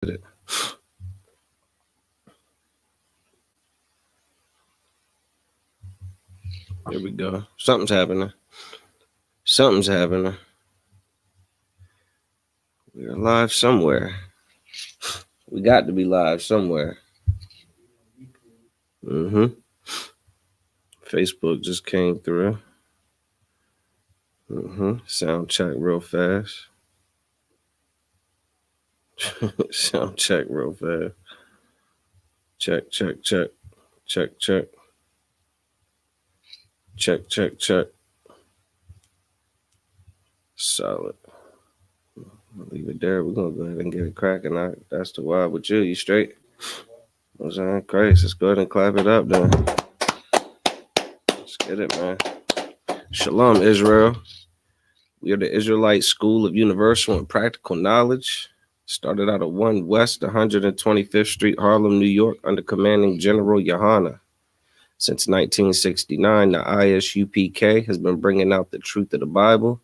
It. There we go. Something's happening. Something's happening. We're live somewhere. We got to be live somewhere. Facebook just came through. Sound check real fast. Sound check real fast. Check, check, check. Check, check. Check, check, check. Solid. I'll leave it there. We're going to go ahead and get it cracking. That's the wild with you. You straight? I'm saying, Christ, let's go ahead and clap it up then. Let's get it, man. Shalom, Israel. We are the Israelite School of Universal and Practical Knowledge. Started out at 1 West 125th Street, Harlem, New York, under commanding General Yohana. Since 1969, the ISUPK has been bringing out the truth of the Bible.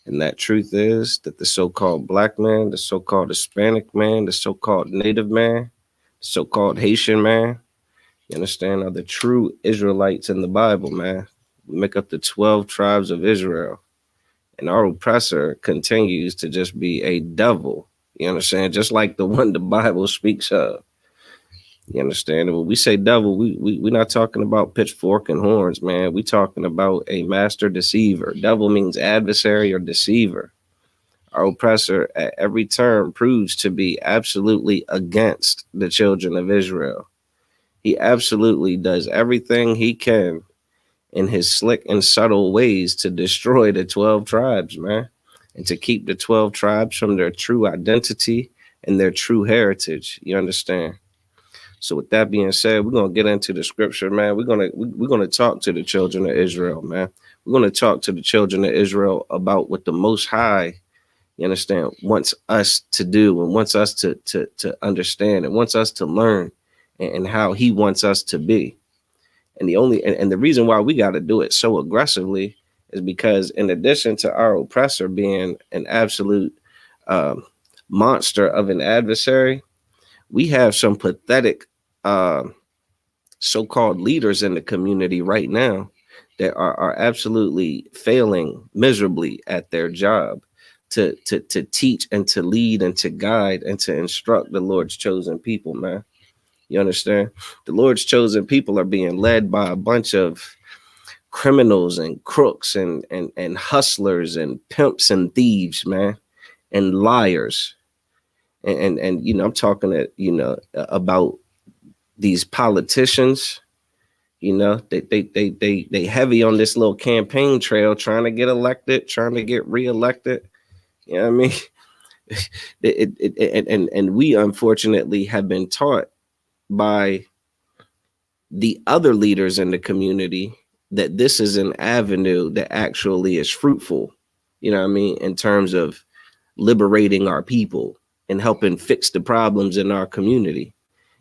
And that truth is that the so-called black man, the so-called Hispanic man, the so-called Native man, the so-called Haitian man, you understand, are the true Israelites in the Bible, man. We make up the 12 tribes of Israel. And our oppressor continues to just be a devil. You understand? Just like the one the Bible speaks of. You understand? And when we say devil, we're not talking about pitchfork and horns, man. We're talking about a master deceiver. Devil means adversary or deceiver. Our oppressor at every turn proves to be absolutely against the children of Israel. He absolutely does everything he can in his slick and subtle ways to destroy the 12 tribes, man, and to keep the 12 tribes from their true identity and their true heritage. You understand? So with that being said, we're going to get into the scripture, man. We're going to talk to the children of Israel, man. We're going to talk to the children of Israel about what the Most High, you understand, wants us to do and wants us to understand and wants us to learn and how he wants us to be. And the reason why we got to do it so aggressively is because in addition to our oppressor being an absolute monster of an adversary, we have some pathetic so-called leaders in the community right now that are absolutely failing miserably at their job to teach and to lead and to guide and to instruct the Lord's chosen people, man. You understand? The Lord's chosen people are being led by a bunch of criminals and crooks and hustlers and pimps and thieves, man, and liars. And you know, I'm talking about these politicians. You know, they heavy on this little campaign trail, trying to get elected, trying to get reelected. You know what I mean? And we unfortunately have been taught by the other leaders in the community that this is an avenue that actually is fruitful, you know what I mean, in terms of liberating our people and helping fix the problems in our community.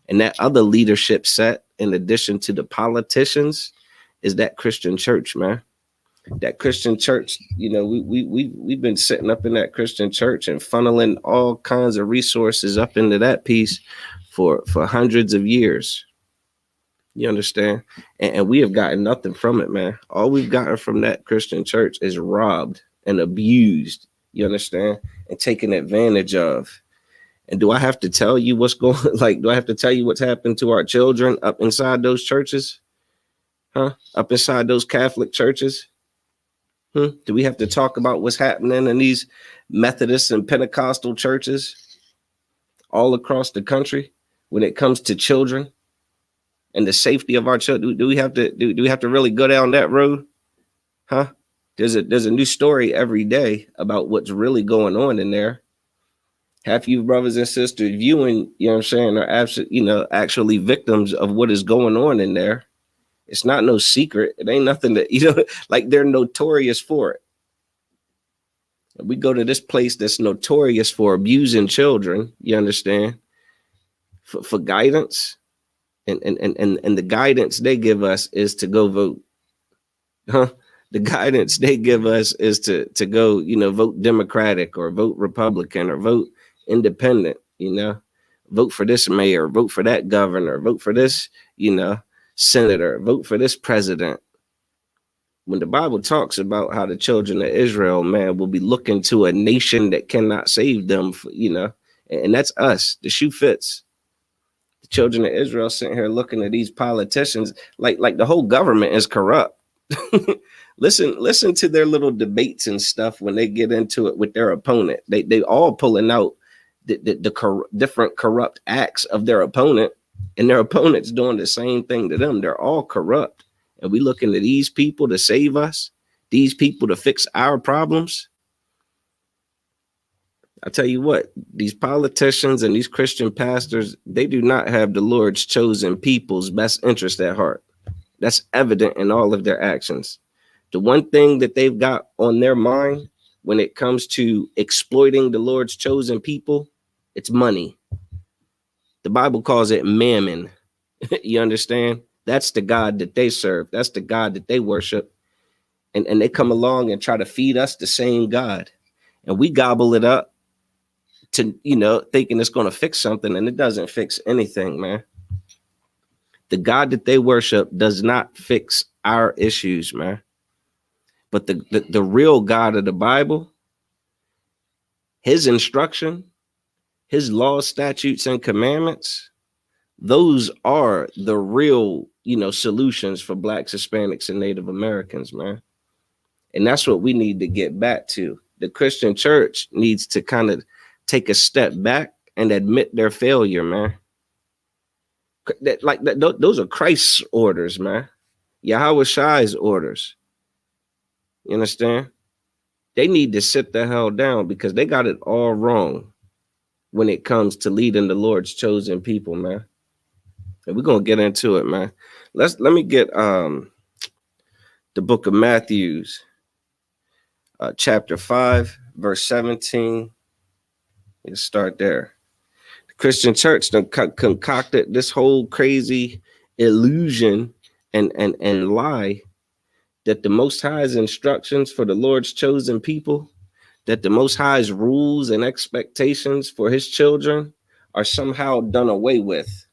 And that other leadership set, in addition to the politicians, is that Christian church, man. That Christian church, you know, we've been sitting up in that Christian church and funneling all kinds of resources up into that piece for hundreds of years. You understand? And we have gotten nothing from it, man. All we've gotten from that Christian church is robbed and abused, you understand, and taken advantage of. And do I have to tell you what's going like, do I have to tell you what's happened to our children up inside those churches? Huh? Up inside those Catholic churches? Do we have to talk about what's happening in these Methodist and Pentecostal churches all across the country when it comes to children and the safety of our children? Do we have to really go down that road? Huh? There's a new story every day about what's really going on in there. Half you brothers and sisters viewing, you know what I'm saying, are actually victims of what is going on in there. It's not no secret. It ain't nothing that, you know, like they're notorious for it. We go to this place that's notorious for abusing children, you understand, for guidance. And the guidance they give us is to go vote. Huh? The guidance they give us is to go, you know, vote Democratic or vote Republican or vote independent, you know. vote for this mayor, vote for that governor, vote for this, senator, vote for this president. When the Bible talks about how the children of Israel, man, will be looking to a nation that cannot save them, and that's us. The shoe fits. The children of Israel sitting here looking at these politicians like the whole government is corrupt. listen to their little debates and stuff when they get into it with their opponent. They all pulling out the different corrupt acts of their opponent, and their opponent's doing the same thing to them. They're all corrupt. And we looking to these people to save us, these people to fix our problems. I tell you what, these politicians and these Christian pastors, they do not have the Lord's chosen people's best interest at heart. That's evident in all of their actions. The one thing that they've got on their mind when it comes to exploiting the Lord's chosen people, it's money. The Bible calls it mammon. You understand? That's the God that they serve. That's the God that they worship. And they come along and try to feed us the same God. And we gobble it up to, thinking it's going to fix something, and it doesn't fix anything, man. The God that they worship does not fix our issues, man. But the real God of the Bible, his instruction, his laws, statutes, and commandments, those are the real, solutions for Blacks, Hispanics, and Native Americans, man. And that's what we need to get back to. The Christian church needs to kind of take a step back and admit their failure, man. Those are Christ's orders, man. Yahweh Shai's orders. You understand? They need to sit the hell down because they got it all wrong when it comes to leading the Lord's chosen people, man. And we're gonna get into it, man. Let me get the book of Matthew, chapter 5, verse 17. Let's start there. The Christian church concocted this whole crazy illusion and lie that the Most High's instructions for the Lord's chosen people, that the Most High's rules and expectations for his children are somehow done away with.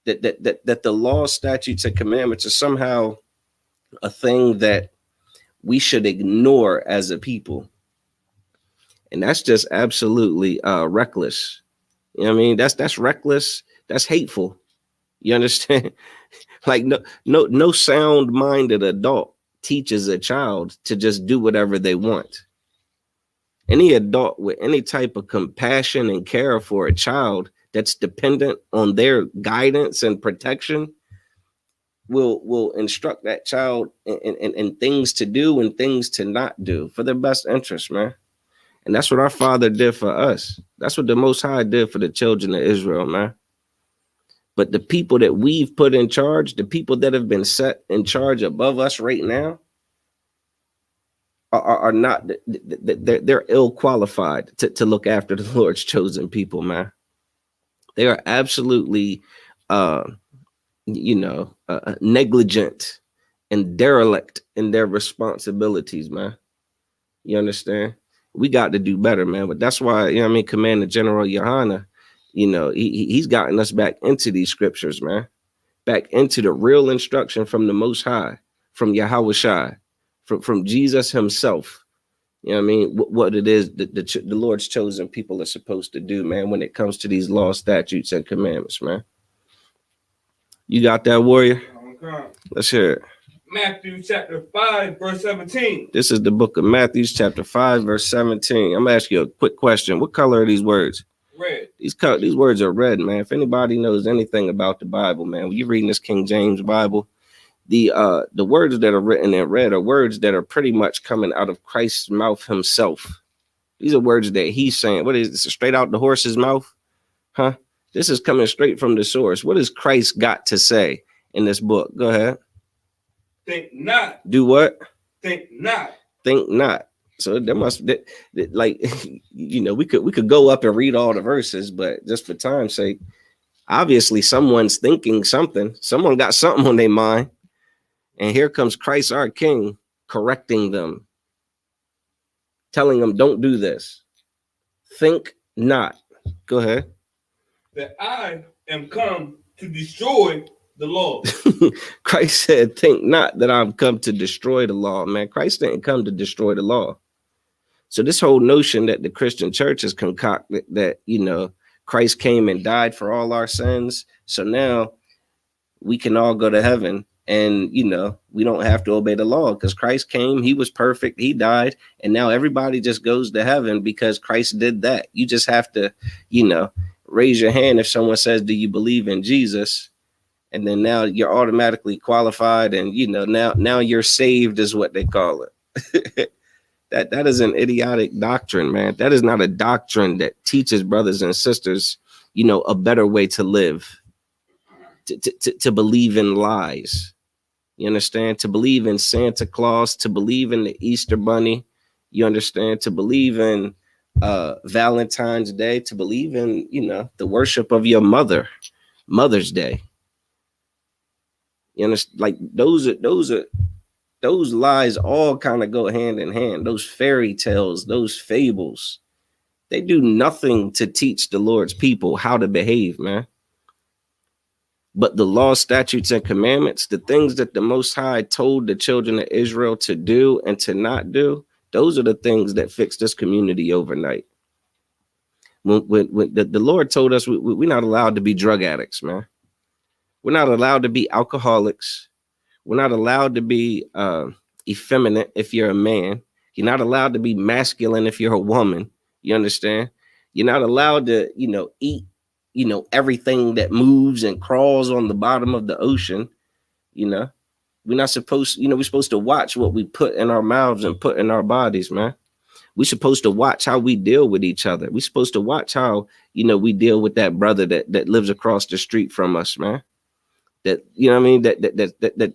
That the law, statutes, and commandments are somehow a thing that we should ignore as a people. And that's just absolutely reckless. You know what I mean? That's reckless. That's hateful. You understand? Like no sound-minded adult teaches a child to just do whatever they want. Any adult with any type of compassion and care for a child that's dependent on their guidance and protection will instruct that child in things to do and things to not do for their best interest, man. And that's what our Father did for us. That's what the Most High did for the children of Israel, man. But the people that we've put in charge, the people that have been set in charge above us right now, are not, they're ill qualified to look after the Lord's chosen people, man. They are absolutely, negligent and derelict in their responsibilities, man. You understand? We got to do better, man. But that's why, Commander General Yohana, he's gotten us back into these scriptures, man. Back into the real instruction from the Most High, from Yahweh Shai, from Jesus himself. You know what I mean? What it is that the Lord's chosen people are supposed to do, man, when it comes to these laws, statutes, and commandments, man. You got that, warrior? Okay. Let's hear it. Matthew chapter 5, verse 17. This is the book of Matthew chapter 5, verse 17. I'm going to ask you a quick question. What color are these words? Red. These words are red, man. If anybody knows anything about the Bible, man, when you're reading this King James Bible, the words that are written in red are words that are pretty much coming out of Christ's mouth himself. These are words that he's saying. What is this? Straight out the horse's mouth? Huh? This is coming straight from the source. What has Christ got to say in this book? Go ahead. Think not. Do what? Think not. Think not. So there must, like, we could go up and read all the verses, but just for time's sake, obviously someone's thinking something. Someone got something on their mind. And here comes Christ, our King, correcting them, telling them, don't do this. Think not. Go ahead. that I am come to destroy the law. Christ said, think not that I've come to destroy the law, man. Christ didn't come to destroy the law. So this whole notion that the Christian church has concocted that, Christ came and died for all our sins. So now we can all go to heaven and, we don't have to obey the law because Christ came, he was perfect, he died, and now everybody just goes to heaven because Christ did that. You just have to, raise your hand if someone says, do you believe in Jesus? And then now you're automatically qualified and, now you're saved is what they call it. That is an idiotic doctrine, man. That is not a doctrine that teaches brothers and sisters, a better way to live, to believe in lies. You understand? To believe in Santa Claus, to believe in the Easter Bunny. You understand? To believe in Valentine's Day, to believe in, the worship of your mother, Mother's Day. You understand? Like those lies all kind of go hand in hand. Those fairy tales, those fables, they do nothing to teach the Lord's people how to behave, man. But the law, statutes, and commandments, the things that the Most High told the children of Israel to do and to not do, those are the things that fix this community overnight. When the Lord told us we're not allowed to be drug addicts, man. We're not allowed to be alcoholics. We're not allowed to be effeminate if you're a man. You're not allowed to be masculine if you're a woman. You understand? You're not allowed to, eat, everything that moves and crawls on the bottom of the ocean. We're not supposed, we're supposed to watch what we put in our mouths and put in our bodies, man. We're supposed to watch how we deal with each other. We're supposed to watch how, we deal with that brother that lives across the street from us, man. That,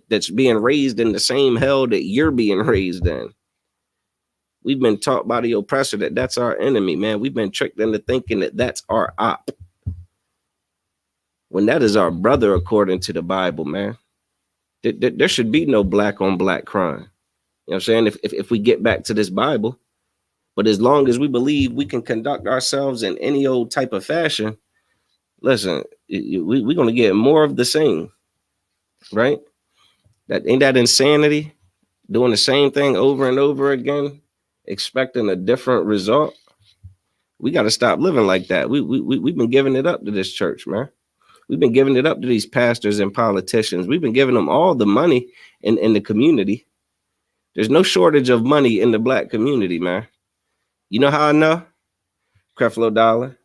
that's being raised in the same hell that you're being raised in. We've been taught by the oppressor that that's our enemy, man. We've been tricked into thinking that that's our op, when that is our brother according to the Bible, man. There should be no black on black crime. You know what I'm saying? If we get back to this Bible, but as long as we believe we can conduct ourselves in any old type of fashion, listen, we're going to get more of the same. Right? That insanity, doing the same thing over and over again, expecting a different result. We got to stop living like that. We've been giving it up to this church, man. We've been giving it up to these pastors and politicians. We've been giving them all the money in the community. There's no shortage of money in the black community, man. You know how I know? Creflo Dollar,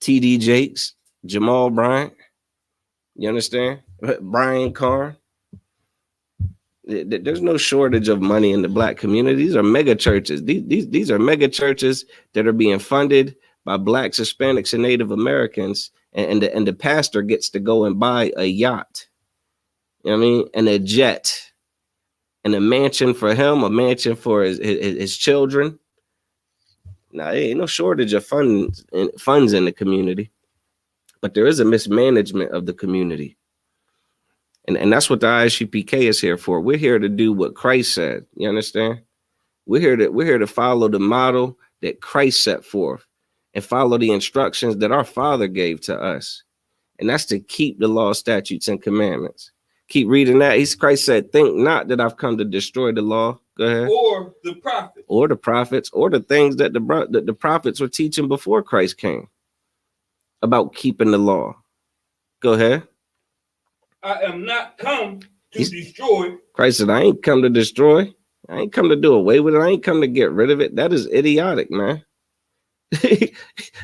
TD Jakes, Jamal Bryant. You understand? Brian Carr. There's no shortage of money in the black community. These are mega churches. These are mega churches that are being funded by blacks, Hispanics, and Native Americans. And the pastor gets to go and buy a yacht. You know what I mean? And a jet. And a mansion for him, a mansion for his children. Now, there ain't no shortage of funds in the community. But there is a mismanagement of the community. And that's what the ISUPK is here for. We're here to do what Christ said. You understand? We're here to follow the model that Christ set forth and follow the instructions that our Father gave to us. And that's to keep the law, statutes, and commandments. Keep reading that. Christ said, think not that I've come to destroy the law. Go ahead. Or the prophets. Or the prophets, or the things that the prophets were teaching before Christ came about keeping the law. Go ahead. I am not come to destroy. Christ said, I ain't come to destroy. I ain't come to do away with it. I ain't come to get rid of it. That is idiotic, man.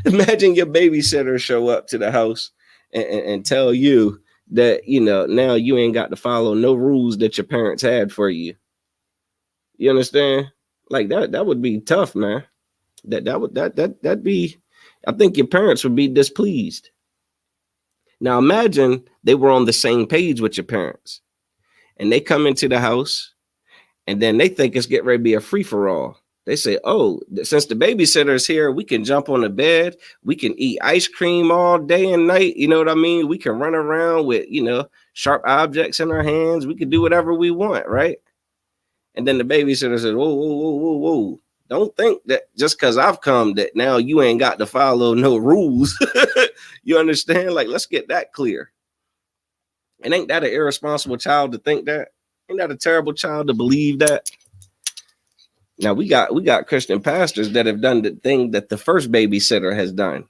Imagine your babysitter show up to the house and tell you that, now you ain't got to follow no rules that your parents had for you. You understand? Like that would be tough, man. That'd be, I think your parents would be displeased. Now imagine they were on the same page with your parents and they come into the house and then they think it's getting ready to be a free for all. They say, oh, since the babysitter is here, we can jump on the bed. We can eat ice cream all day and night. You know what I mean? We can run around with, sharp objects in our hands. We can do whatever we want, right? And then the babysitter says, whoa, whoa, whoa, whoa, whoa. Don't think that just because I've come that now you ain't got to follow no rules. You understand? Like, let's get that clear. And ain't that an irresponsible child to think that? Ain't that a terrible child to believe that? Now we got Christian pastors that have done the thing that the first babysitter has done.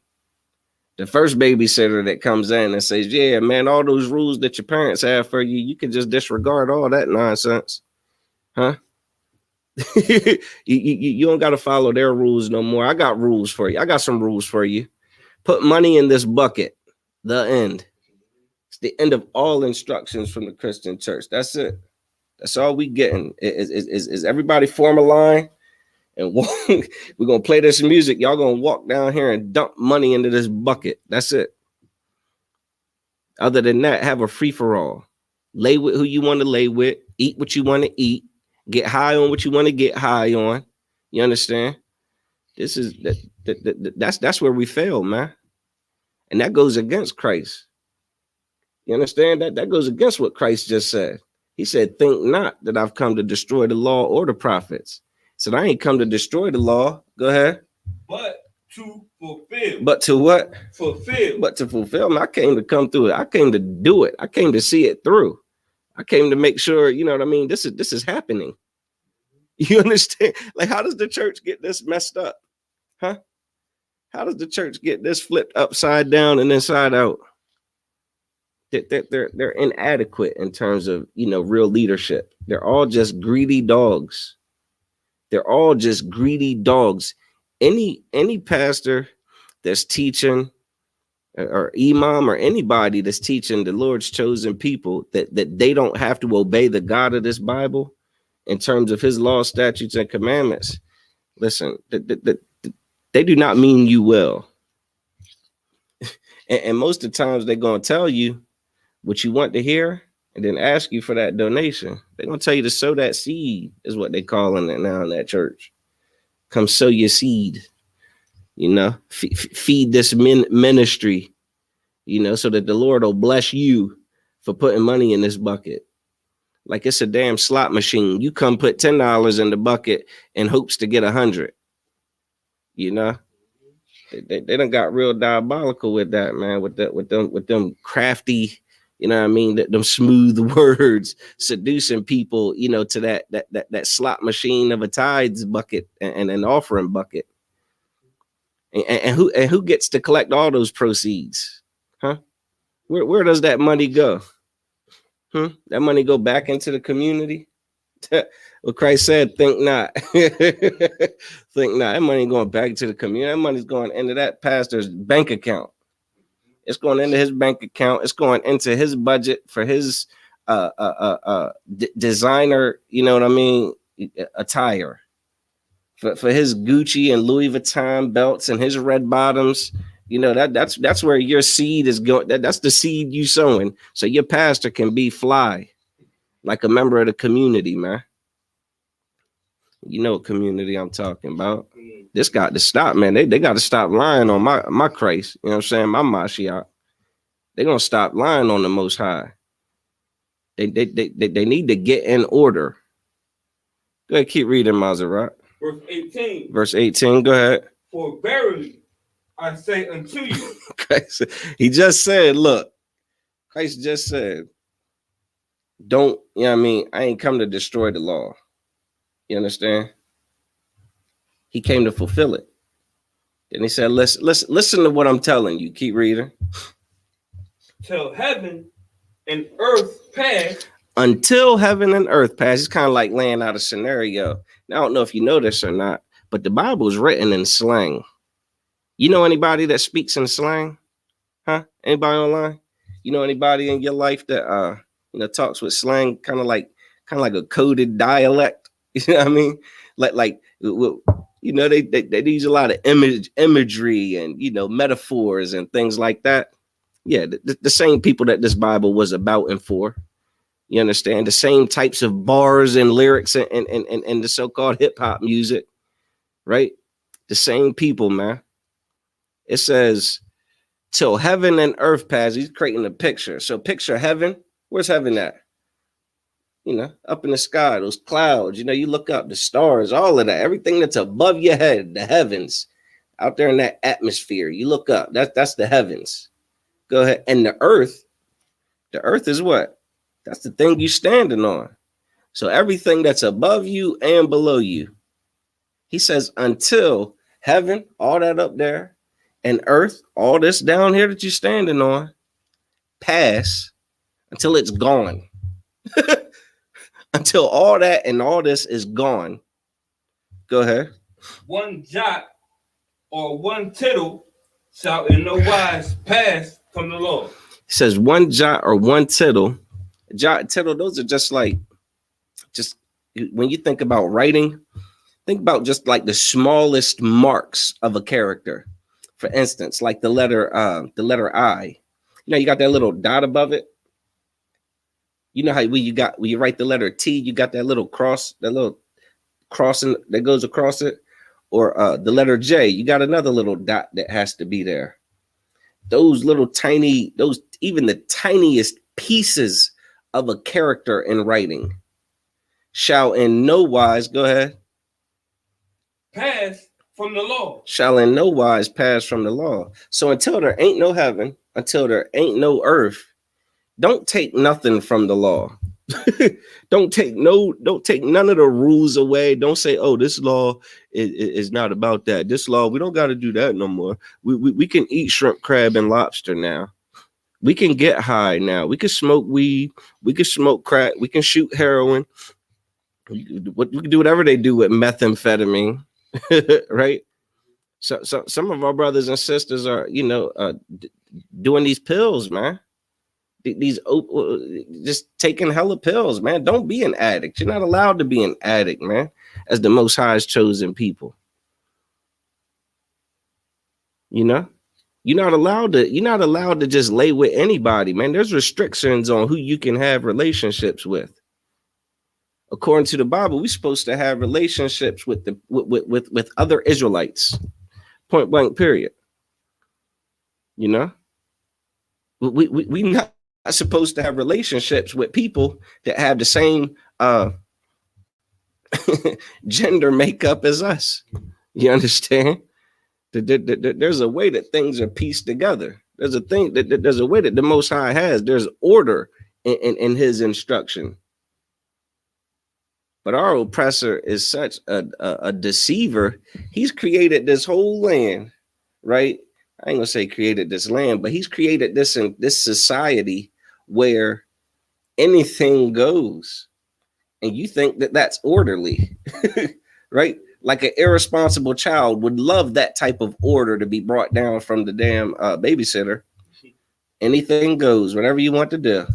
The first babysitter that comes in and says, "Yeah, man, all those rules that your parents have for you, you can just disregard all that nonsense, huh? You don't got to follow their rules no more. I got rules for you. I got some rules for you. Put money in this bucket. The end. It's the end of all instructions from the Christian church. That's it. That's all we getting. Is everybody form a line and walk, we're gonna play this music. Y'all gonna walk down here and dump money into this bucket. That's it. Other than that, have a free for all. Lay with who you want to lay with. Eat what you want to eat. Get high on what you want to get high on. You understand? This is that's where we fail, man. And that goes against Christ. You understand that goes against what Christ just said. He said, "Think not that I've come to destroy the law or the prophets." He said, "I ain't come to destroy the law." Go ahead. But to fulfill. But to what? Fulfill. But to fulfill. I came to come through it. I came to do it. I came to see it through. I came to make sure, you know what I mean? This is happening. You understand? Like, how does the church get this messed up? Huh? How does the church get this flipped upside down and inside out? They're inadequate in terms of, real leadership. They're all just greedy dogs. They're all just greedy dogs. Any pastor that's teaching, or imam, or anybody that's teaching the Lord's chosen people that they don't have to obey the God of this Bible in terms of his law, statutes, and commandments, listen, they do not mean you well. And most of the times they're going to tell you what you want to hear and then ask you for that donation. They're going to tell you to sow that seed, is what they calling it now in that church. Come sow your seed, feed this ministry, so that the Lord will bless you for putting money in this bucket. Like it's a damn slot machine. You come put $10 in the bucket in hopes to get 100. They done got real diabolical with that, man. With them crafty, them smooth words, seducing people, to that slot machine of a tithes bucket and an offering bucket. And who gets to collect all those proceeds? Huh? Where does that money go? That money go back into the community? Well, Christ said, "Think not." Think not. That money going back to the community. That money's going into that pastor's bank account. It's going into his bank account. It's going into his budget for his designer, attire. For his Gucci and Louis Vuitton belts and his red bottoms. That's where your seed is going. That's the seed you sowing. So your pastor can be fly, like a member of the community, man. You know what community I'm talking about. This got to stop, man. They got to stop lying on my Christ. You know what I'm saying? My Mashiach. They're gonna stop lying on the Most High. They need to get in order. Go ahead, keep reading, Maserat. Verse 18. Verse 18. Go ahead. For verily I say unto you. He just said, look, Christ just said, don't, I ain't come to destroy the law. You understand? He came to fulfill it. Then he said, listen to what I'm telling you. Keep reading. Till heaven and earth pass. Until heaven and earth pass. It's kind of like laying out a scenario. Now, I don't know if you know this or not, but the Bible is written in slang. You know anybody that speaks in slang? Huh? Anybody online? You know anybody in your life that talks with slang, kind of like a coded dialect? You know what I mean? Like they use a lot of imagery and metaphors and things like that. Yeah, the same people that this Bible was about and for. You understand? The same types of bars and lyrics and the so-called hip-hop music, right? The same people, man. It says, till heaven and earth pass. He's creating a picture. So picture heaven. Where's heaven at? Up in the sky, those clouds. You look up, the stars, all of that. Everything that's above your head, the heavens, out there in that atmosphere. You look up. That's the heavens. Go ahead. And the earth is what? That's the thing you standing on. So everything that's above you and below you. He says, until heaven, all that up there, and earth, all this down here that you're standing on, pass, until it's gone. Until all that and all this is gone. Go ahead. One jot or one tittle shall in no wise pass from the Lord. He says one jot or one tittle. Jot, tittle, those are just when you think about writing, think about just like the smallest marks of a character. For instance, like the letter I. You know, you got that little dot above it. You know how when you write the letter T, you got that little cross, that little crossing that goes across it, or the letter J, you got another little dot that has to be there. Those little tiny, those even the tiniest pieces of a character in writing shall in no wise, go ahead, pass from the law. Shall in no wise pass from the law. So until there ain't no heaven, until there ain't no earth, don't take nothing from the law. don't take none of the rules away. Don't say, oh, this law is not about that. This law, we don't got to do that no more. We can eat shrimp, crab, and lobster now. We can get high now. We can smoke weed. We can smoke crack. We can shoot heroin. We can do whatever they do with methamphetamine, right? So some of our brothers and sisters are, doing these pills, man. These just taking hella pills, man. Don't be an addict. You're not allowed to be an addict, man. As the Most High's chosen people, you're not allowed to just lay with anybody, man. There's restrictions on who you can have relationships with. According to the Bible, we're supposed to have relationships with other Israelites. Point blank, period. We not supposed to have relationships with people that have the same gender makeup as us. You understand? There's a way that things are pieced together. There's a way that the Most High has. There's order in his instruction. But our oppressor is such a deceiver. He's created this whole land, right? I ain't gonna say created this land, but he's created this in this society where anything goes, and you think that that's orderly, right? Like an irresponsible child would love that type of order to be brought down from the damn babysitter. Anything goes, whatever you want to do.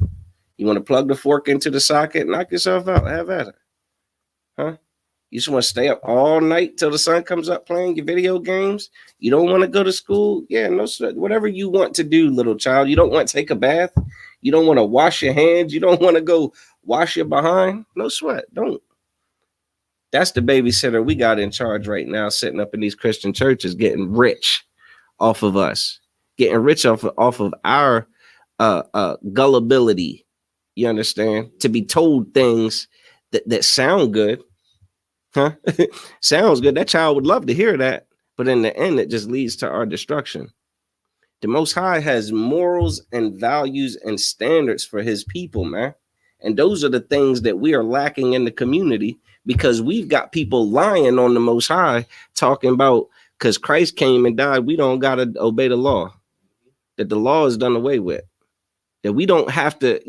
You want to plug the fork into the socket, knock yourself out, have at it. Huh? You just want to stay up all night till the sun comes up playing your video games? You don't want to go to school? Yeah, no, whatever you want to do, little child. You don't want to take a bath? You don't want to wash your hands? You don't want to go wash your behind? No sweat. Don't. That's the babysitter we got in charge right now, sitting up in these Christian churches, getting rich off of us, getting rich off of our gullibility. You understand? To be told things that sound good, huh? Sounds good. That child would love to hear that, but in the end, it just leads to our destruction. The Most High has morals and values and standards for his people, man. And those are the things that we are lacking in the community, because we've got people lying on the Most High, talking about because Christ came and died, we don't got to obey the law, that the law is done away with. That we don't have to,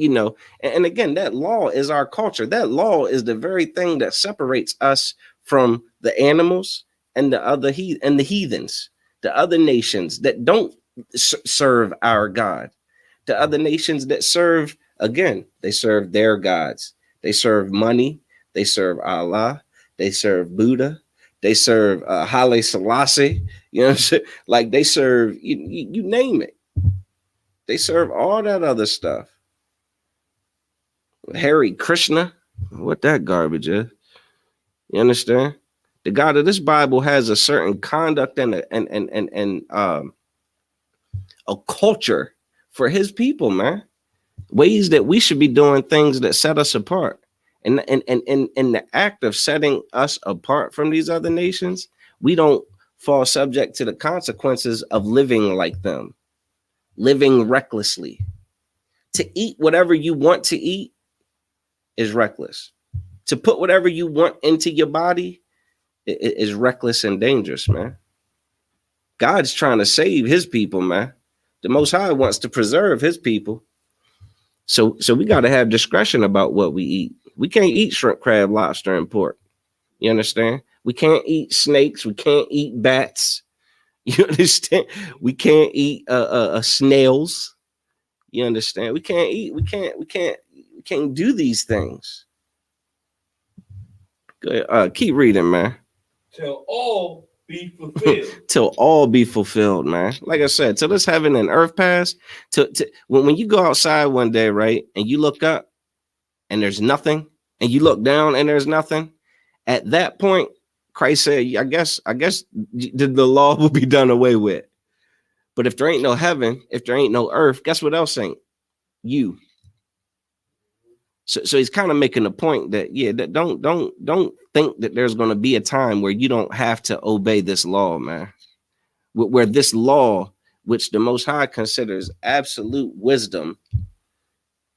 and again, that law is our culture. That law is the very thing that separates us from the animals and the heathens, the other nations that don't serve our God, the other nations that serve, again, they serve their gods. They serve money. They serve Allah. They serve Buddha. They serve Haile Selassie. You know what I'm saying? Like they serve, you name it. They serve all that other stuff. Hare Krishna, what that garbage is. You understand? The God of this Bible has a certain conduct and a culture for his people, man. Ways that we should be doing things that set us apart. And in the act of setting us apart from these other nations, we don't fall subject to the consequences of living like them. living recklessly. To eat whatever you want to eat is reckless. To put whatever you want into your body is reckless and dangerous, man. God's trying to save his people, man. The Most High wants to preserve his people. So we got to have discretion about what we eat. We can't eat shrimp, crab, lobster, and pork. You understand? We can't eat snakes. We can't eat bats. You understand? We can't eat snails. You understand? We can't eat. We can't do these things. Go ahead. Keep reading, man. Till all be fulfilled. Till all be fulfilled, man. Like I said, till this heaven and earth pass. To when you go outside one day, right, and you look up and there's nothing, and you look down and there's nothing. At that point, Christ said, I guess the law will be done away with. But if there ain't no heaven, if there ain't no earth, guess what else ain't? You. So he's kind of making the point that, yeah, that don't think that there's going to be a time where you don't have to obey this law, man. Where this law, which the Most High considers absolute wisdom,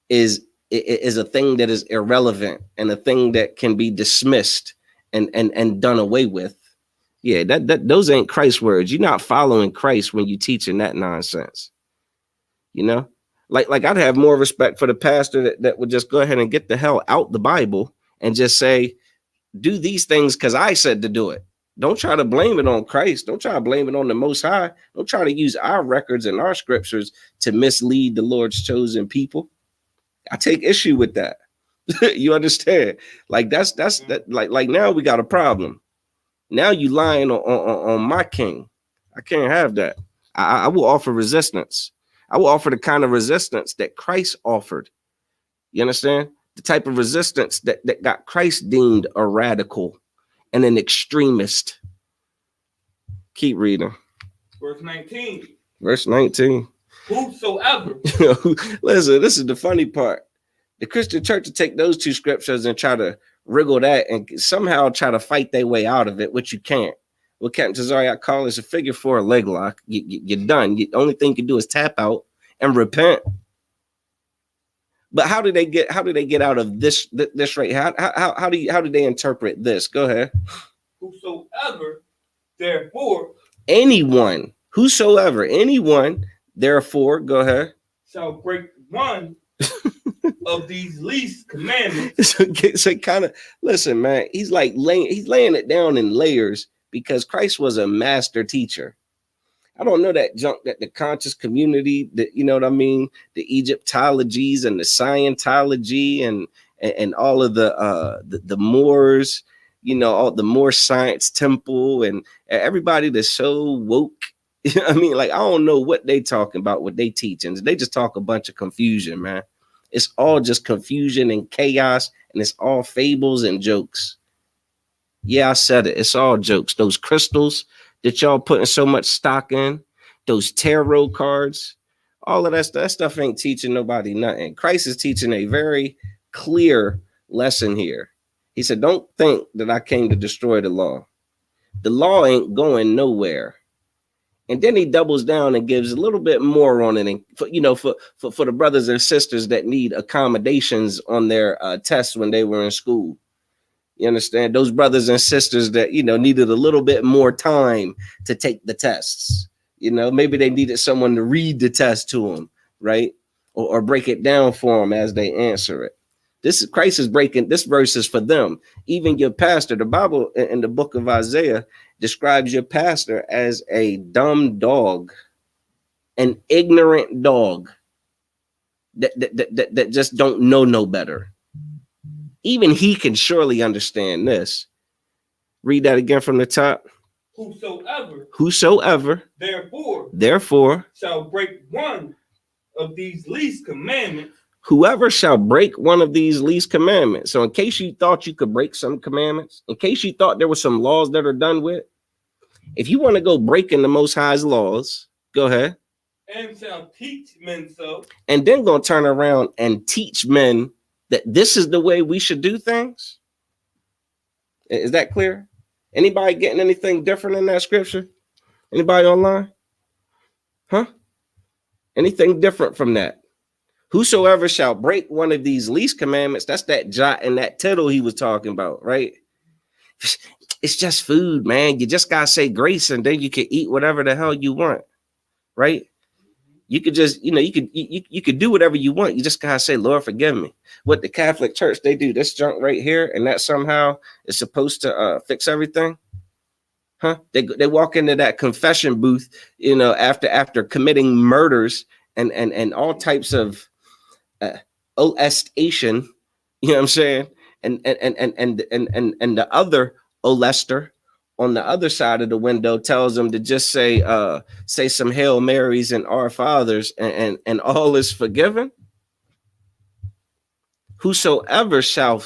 is a thing that is irrelevant and a thing that can be dismissed and done away with. Yeah, that those ain't Christ's words. You're not following Christ when you teaching that nonsense. You know, like I'd have more respect for the pastor that would just go ahead and get the hell out the Bible and just say, do these things because I said to do it. Don't try to blame it on Christ. Don't try to blame it on the Most High. Don't try to use our records and our scriptures to mislead the Lord's chosen people. I take issue with that. You understand? Like that's that. Like now we got a problem. Now you lying on my king. I can't have that. I will offer resistance. I will offer the kind of resistance that Christ offered. You understand? The type of resistance that got Christ deemed a radical and an extremist. Keep reading. Verse 19. Verse 19. Whosoever. Listen, this is the funny part. The Christian church will take those two scriptures and try to wriggle that and somehow try to fight their way out of it, which you can't. What Captain Tazariak call is a figure four leg lock. You're done. The only thing you can do is tap out and repent. But how do they get out of this right? How do they interpret this? Go ahead. Whosoever, therefore, anyone, therefore, go ahead, shall break one of these least commandments. So kind of listen, man. He's laying it down in layers because Christ was a master teacher. I don't know that junk that the conscious community, that, you know what I mean, the Egyptologies and the Scientology and all of the Moors, you know, all the Moor Science Temple and everybody that's so woke. You know what I mean? Like, I don't know what they talking about, what they teaching. They just talk a bunch of confusion, man. It's all just confusion and chaos, and it's all fables and jokes. Yeah, I said it. It's all jokes. Those crystals that y'all putting so much stock in, those tarot cards, all of that stuff ain't teaching nobody nothing. Christ is teaching a very clear lesson here. He said, don't think that I came to destroy the law. The law ain't going nowhere. And then he doubles down and gives a little bit more on it. And for the brothers and sisters that need accommodations on their tests when they were in school. You understand? Those brothers and sisters that, you know, needed a little bit more time to take the tests. You know, maybe they needed someone to read the test to them, right? Or break it down for them as they answer it. Christ is breaking, this verse is for them. Even your pastor, the Bible in the book of Isaiah describes your pastor as a dumb dog, an ignorant dog that just don't know no better. Even he can surely understand this. Read that again from the top. Whosoever, therefore, shall break one of these least commandments. Whoever shall break one of these least commandments. So in case you thought you could break some commandments, in case you thought there were some laws that are done with, if you want to go breaking the Most High's laws, go ahead. And shall teach men so. And then going to turn around and teach men that this is the way we should do things. Is that clear? Anybody getting anything different in that scripture? Anybody online? Huh? Anything different from that? Whosoever shall break one of these least commandments, that's that jot and that tittle he was talking about, right? It's just food, man. You just gotta say grace, and then you can eat whatever the hell you want, right? You could just, you could do whatever you want. You just gotta say, Lord, forgive me. What the Catholic Church, they do this junk right here, and that somehow is supposed to fix everything. Huh? They walk into that confession booth, after committing murders and all types of olestation, you know what I'm saying? And the other olester on the other side of the window tells them to just say some Hail Marys and Our Fathers, and all is forgiven. Whosoever shall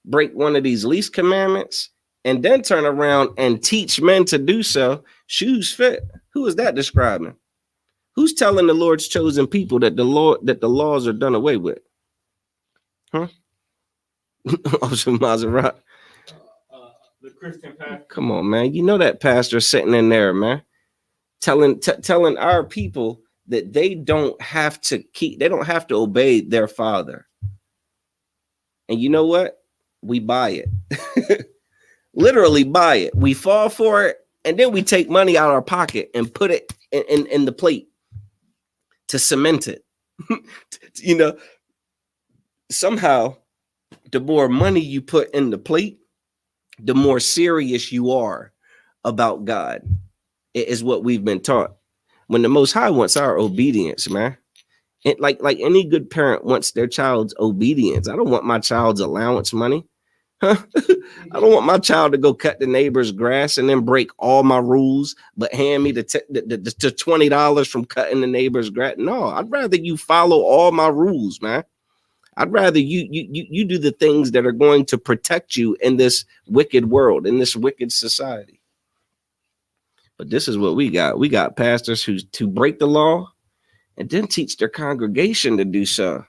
break one of these least commandments and then turn around and teach men to do so, shoes fit. Who is that describing? Who's telling the Lord's chosen people that the laws are done away with? Huh? Officer Maserati. The Christian pastor. Come on, man. You know that pastor sitting in there, man, telling our people that they don't have to obey their father. And you know what? We buy it. Literally buy it. We fall for it, and then we take money out of our pocket and put it in the plate to cement it. Somehow, the more money you put in the plate, the more serious you are about God. It is what we've been taught. When the Most High wants our obedience, man. It, like any good parent wants their child's obedience. I don't want my child's allowance money. Huh? I don't want my child to go cut the neighbor's grass and then break all my rules, but hand me the $20 from cutting the neighbor's grass. No, I'd rather you follow all my rules, man. I'd rather you do the things that are going to protect you in this wicked world, in this wicked society. But this is what we got. We got pastors who to break the law and then teach their congregation to do so.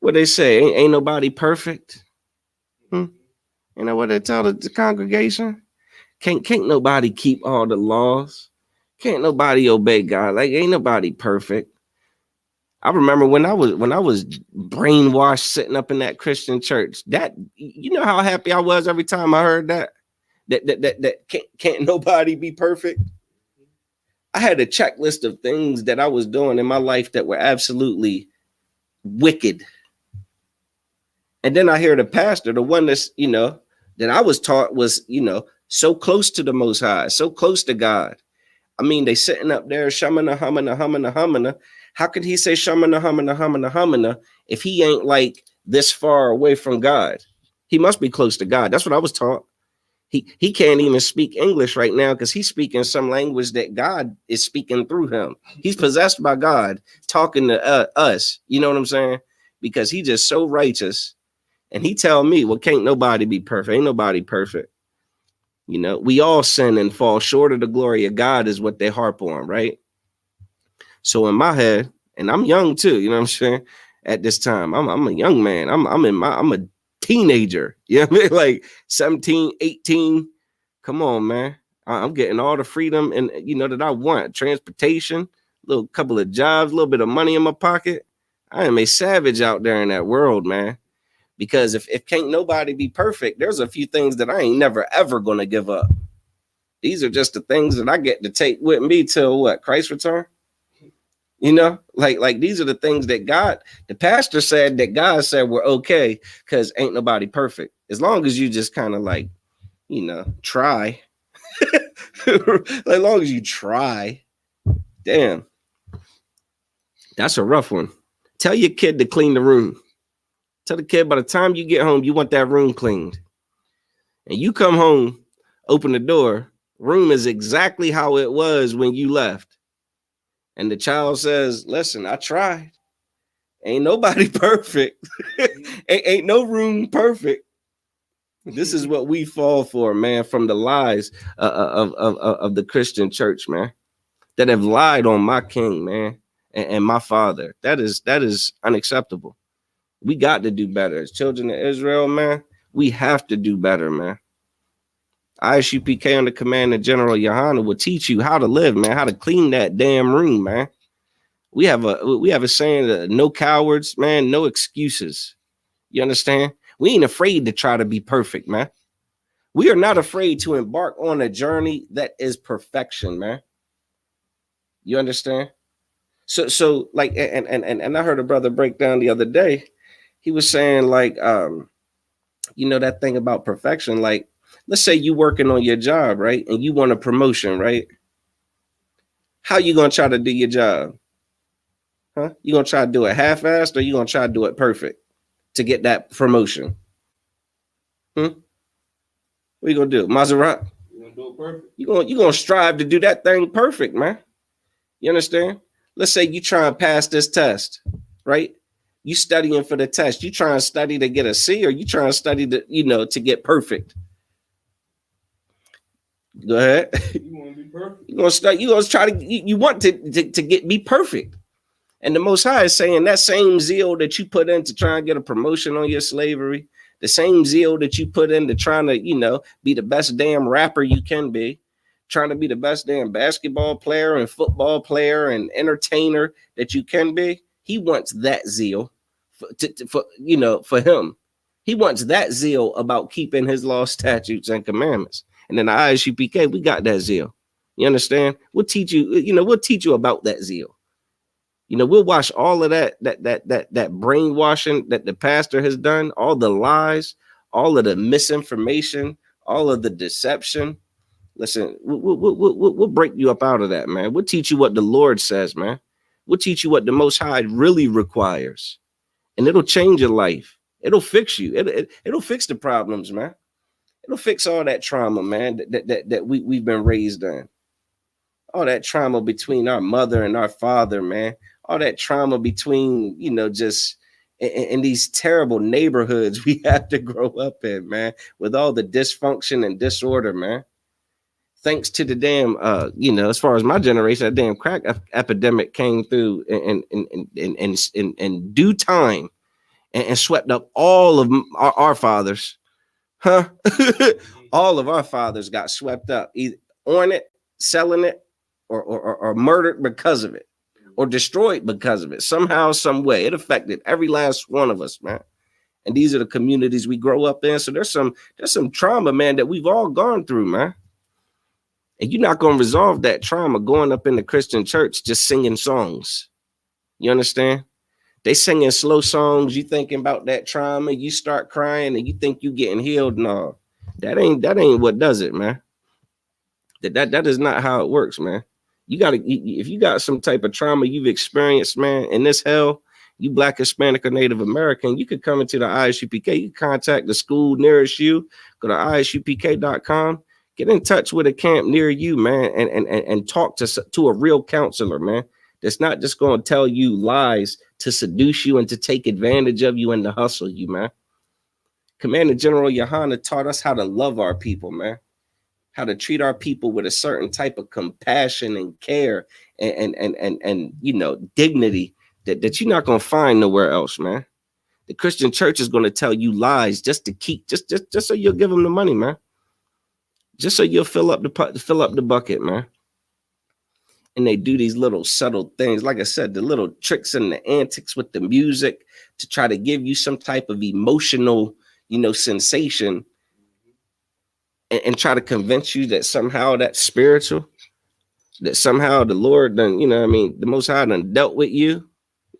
What they say, ain't nobody perfect. You know what they tell the congregation? Can't nobody keep all the laws. Can't nobody obey God. Like, ain't nobody perfect. I remember when I was brainwashed sitting up in that Christian church, that, you know how happy I was every time I heard that can't nobody be perfect. I had a checklist of things that I was doing in my life that were absolutely wicked. And then I hear the pastor, the one that's, that I was taught was, so close to the Most High, so close to God. I mean, they sitting up there, shamana, hamana, hamana, hamana. How could he say shamana, hamana, hamana, hamana if he ain't like this far away from God? He must be close to God. That's what I was taught. He can't even speak English right now because he's speaking some language that God is speaking through him. He's possessed by God talking to us. You know what I'm saying? Because he just so righteous. And he tell me, well, can't nobody be perfect. Ain't nobody perfect. We all sin and fall short of the glory of God is what they harp on, right? So in my head, and I'm young too, you know what I'm saying? At this time, I'm a young man. I'm a teenager. You know what I mean? Like 17, 18. Come on, man. I'm getting all the freedom and that I want. Transportation, little couple of jobs, a little bit of money in my pocket. I am a savage out there in that world, man. Because if can't nobody be perfect, there's a few things that I ain't never ever gonna give up. These are just the things that I get to take with me till what? Christ's return? Like these are the things that the pastor said that God said were okay because ain't nobody perfect. As long as you just kind of like, try. As long as you try. Damn. That's a rough one. Tell your kid to clean the room. Tell the kid by the time you get home, you want that room cleaned. And you come home, open the door, room is exactly how it was when you left. And the child says, listen, I tried. Ain't nobody perfect. ain't no room perfect. This is what we fall for, man, from the lies of the Christian church, man, that have lied on my king, man, and my father. That is unacceptable. We got to do better. As children of Israel, man, we have to do better, man. ISUPK under command of General Yohana will teach you how to live, man, how to clean that damn room, man. We have a saying that no cowards, man, no excuses. You understand? We ain't afraid to try to be perfect, man. We are not afraid to embark on a journey that is perfection, man. You understand? So like, and I heard a brother break down the other day. He was saying like, that thing about perfection. Like, let's say you working on your job, right, and you want a promotion, right? How you gonna try to do your job? Huh? You gonna try to do it half-assed, or you gonna try to do it perfect to get that promotion? Hmm? What you gonna do, Maserati? You gonna do it perfect? You gonna strive to do that thing perfect, man. You understand? Let's say you try and pass this test, right? You studying for the test. You try and study to get a C, or you try and study to get perfect. Go ahead. You want to be perfect? You're gonna start. You're gonna try to. You want to get be perfect. And the Most High is saying that same zeal that you put in to try and get a promotion on your slavery, the same zeal that you put into trying to, be the best damn rapper you can be, trying to be the best damn basketball player and football player and entertainer that you can be. He wants that zeal for him. He wants that zeal about keeping his law, statutes, and commandments. And in the ISUPK, we got that zeal. You understand? We'll teach you. We'll teach you about that zeal. We'll watch all of that brainwashing that the pastor has done, all the lies, all of the misinformation, all of the deception. Listen, we'll break you up out of that, man. We'll teach you what the Lord says, man. We'll teach you what the Most High really requires, and it'll change your life. It'll fix you. It'll fix the problems, man. It'll fix all that trauma, man, that we've been raised in. All that trauma between our mother and our father, man. All that trauma between, just in these terrible neighborhoods we have to grow up in, man, with all the dysfunction and disorder, man. Thanks to the damn, as far as my generation, that damn crack epidemic came through in due time and swept up all of our fathers, huh? All of our fathers got swept up, either on it, selling it, or murdered because of it, or destroyed because of it. Somehow, some way, it affected every last one of us, man. And these are the communities we grow up in. So there's some trauma, man, that we've all gone through, man. And you're not going to resolve that trauma going up in the Christian church just singing songs. You understand? They singing slow songs. You thinking about that trauma. You start crying and you think you getting healed. No, that ain't what does it, man. That is not how it works, man. You got to, if you got some type of trauma you've experienced, man, in this hell, you Black, Hispanic, or Native American, you could come into the ISUPK. You can contact the school nearest you. Go to isupk.com. Get in touch with a camp near you, man, and talk to a real counselor, man. That's not just going to tell you lies to seduce you and to take advantage of you and to hustle you, man. Commander General Yohana taught us how to love our people, man. How to treat our people with a certain type of compassion and care and dignity that you're not going to find nowhere else, man. The Christian church is going to tell you lies just to keep, just so you'll give them the money, man. Just so you'll fill up the bucket, man. And they do these little subtle things, like I said, the little tricks and the antics with the music to try to give you some type of emotional, sensation, and try to convince you that somehow that's spiritual, that somehow the Lord done, the Most High done dealt with you.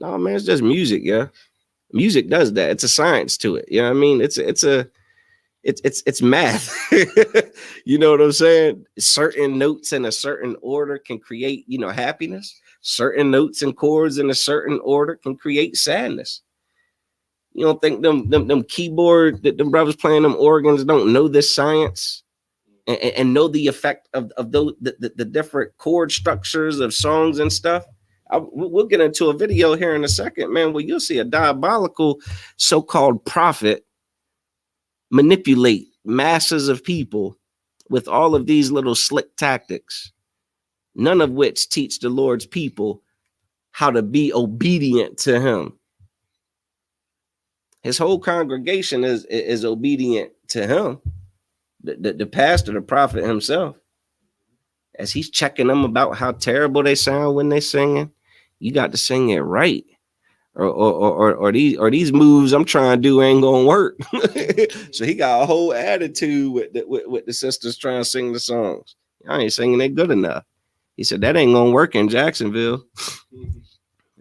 No, man, it's just music, yeah. Music does that. It's a science to it. You know what I mean? It's math. You know what I'm saying? Certain notes in a certain order can create, happiness. Certain notes and chords in a certain order can create sadness. You don't think them keyboard that them brothers playing them organs don't know this science and know the effect of those the different chord structures of songs and stuff? We'll get into a video here in a second, man, where you'll see a diabolical so-called prophet manipulate masses of people with all of these little slick tactics, none of which teach the Lord's people how to be obedient to him. His whole congregation is obedient to him. The pastor, the prophet himself, as he's checking them about how terrible they sound when they're singing, You got to sing it right. Or these moves I'm trying to do ain't gonna work. So he got a whole attitude with the sisters trying to sing the songs. I ain't singing it good enough. He said that ain't gonna work in Jacksonville.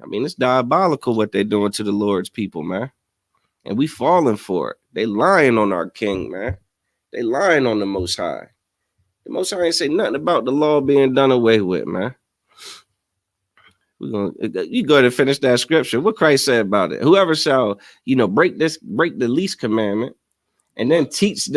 I mean, it's diabolical what they're doing to the Lord's people, man. And we falling for it. They lying on our king, man. They lying on the Most High. The Most High ain't say nothing about the law being done away with, man. We're gonna you go ahead and finish that scripture. What Christ said about it. Whoever shall, break the least commandment, and then teach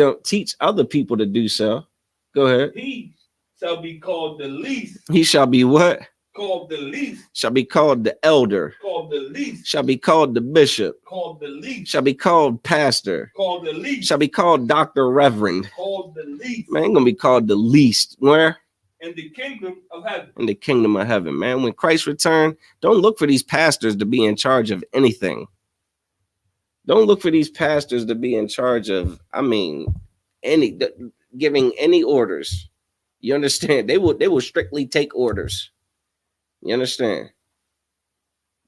other people to do so. Go ahead. He shall be called the least. He shall be what? Called the least. Shall be called the elder. Called the least. Shall be called the bishop. Called the least. Shall be called pastor. Called the least. Shall be called Dr. Reverend. Called the least. Man, ain't gonna be called the least. Where? In the kingdom of heaven. In the kingdom of heaven, man. When Christ returned, don't look for these pastors to be in charge of anything. Don't look for these pastors to be in charge of, giving any orders. You understand? They will strictly take orders. You understand?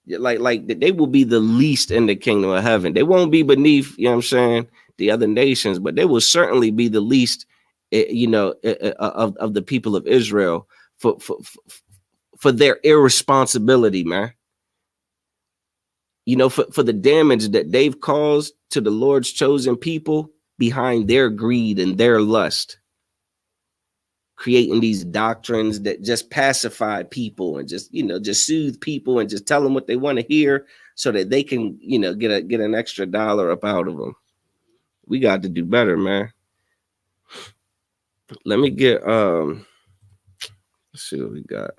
Like they will be the least in the kingdom of heaven. They won't be beneath, you know what I'm saying, the other nations, but they will certainly be the least, of the people of Israel for their irresponsibility, man. For the damage that they've caused to the Lord's chosen people behind their greed and their lust, creating these doctrines that just pacify people and just soothe people and just tell them what they want to hear so that they can, get an extra dollar up out of them. We got to do better, man. Let me get, let's see what we got.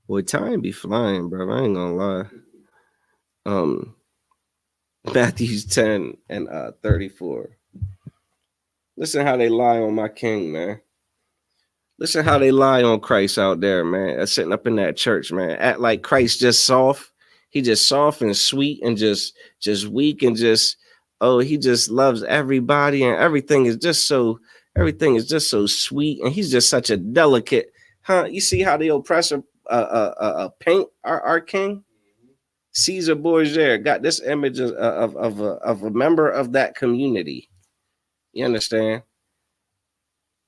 Boy, time be flying, bro. I ain't gonna lie. Matthew 10 and 34. Listen how they lie on my king, man. Listen how they lie on Christ out there, man. Sitting up in that church, man. Act like Christ just soft. He just soft and sweet and just weak and just, he just loves everybody and everything is just so sweet and he's just such a delicate, huh? You see how the oppressor paint our king? Caesar Borgia got this image of a member of that community. You understand?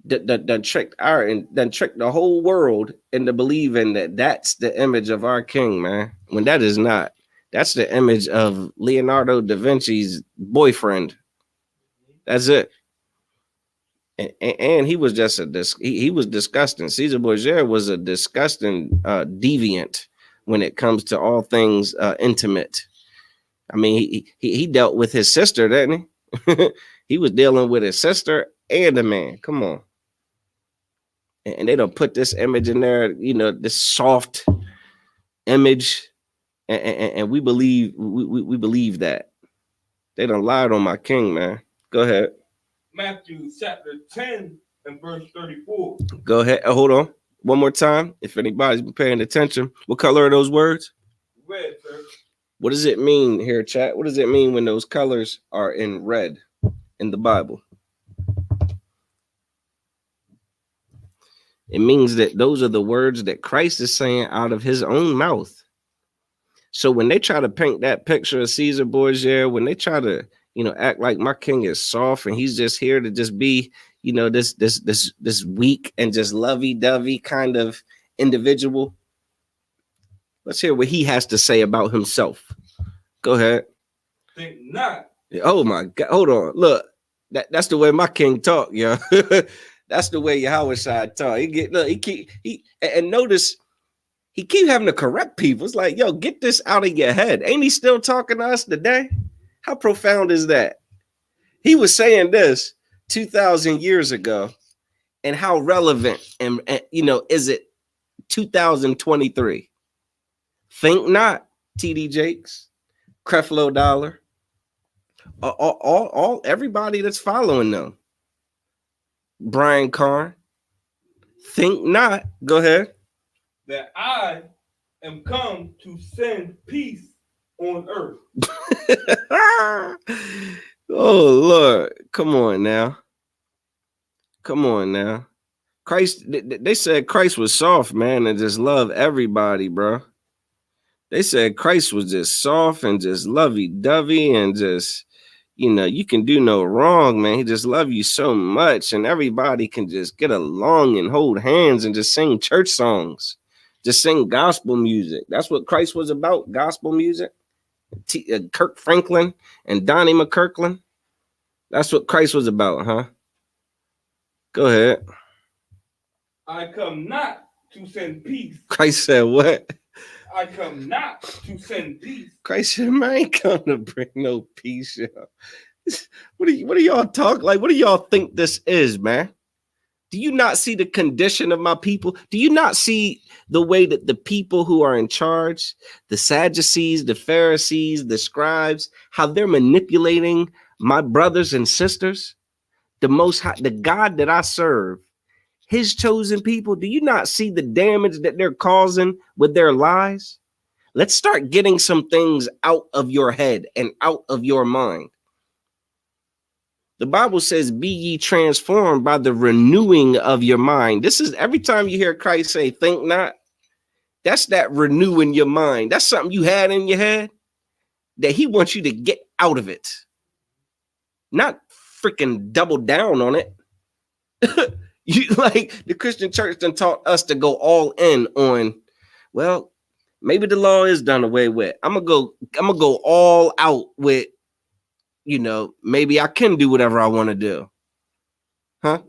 Done tricked the whole world into believing that that's the image of our king, man. When that is not. That's the image of Leonardo da Vinci's boyfriend. That's it. And he was just he was disgusting. Caesar Borgia was a disgusting deviant when it comes to all things intimate. I mean, he dealt with his sister, didn't he? He was dealing with his sister and a man. Come on. And they don't put this image in there, this soft image. And we believe we believe that. They done lied on my king, man. Go ahead. Matthew chapter 10 and verse 34. Go ahead. Hold on. One more time. If anybody's been paying attention. What color are those words? Red, sir. What does it mean here, chat? What does it mean when those colors are in red in the Bible? It means that those are the words that Christ is saying out of his own mouth. So when they try to paint that picture of Caesar Borgia, when they try to, act like my king is soft and he's just here to just be, this weak and just lovey-dovey kind of individual. Let's hear what he has to say about himself. Go ahead. Think not. Oh my God. Hold on. Look, that's the way my king talk, yo. That's the way Yahweh side talk. And notice he keep having to correct people. It's like, yo, get this out of your head. Ain't he still talking to us today? How profound is that? He was saying this 2,000 years ago, and how relevant and is it 2023? Think not, TD Jakes, Creflo Dollar, all everybody that's following them. Brian Carn, think not. Go ahead. That I am come to send peace on earth. Oh Lord, come on now. Christ, they said Christ was soft, man, and just love everybody, bro. They said Christ was just soft and just lovey-dovey and just, you can do no wrong, man. He just love you so much, and everybody can just get along and hold hands and just sing church songs, just sing gospel music. That's what Christ was about, gospel music. Kirk Franklin and Donnie McKirkland. That's what Christ was about, huh? Go ahead. I come not to send peace. Christ said what? I come not to send peace. Christ said, man, I ain't come to bring no peace, yo. What do y'all talk like? What do y'all think this is, man? Do you not see the condition of my people? Do you not see the way that the people who are in charge, the Sadducees, the Pharisees, the scribes, how they're manipulating my brothers and sisters? The Most High, the God that I serve, his chosen people. Do you not see the damage that they're causing with their lies? Let's start getting some things out of your head and out of your mind. The Bible says, be ye transformed by the renewing of your mind. This is every time you hear Christ say, think not, that's that renewing your mind. That's something you had in your head that he wants you to get out of it. Not freaking double down on it. You like the Christian church done taught us to go all in on, well, maybe the law is done away with. I'm gonna go all out with, maybe I can do whatever I want to do. Huh?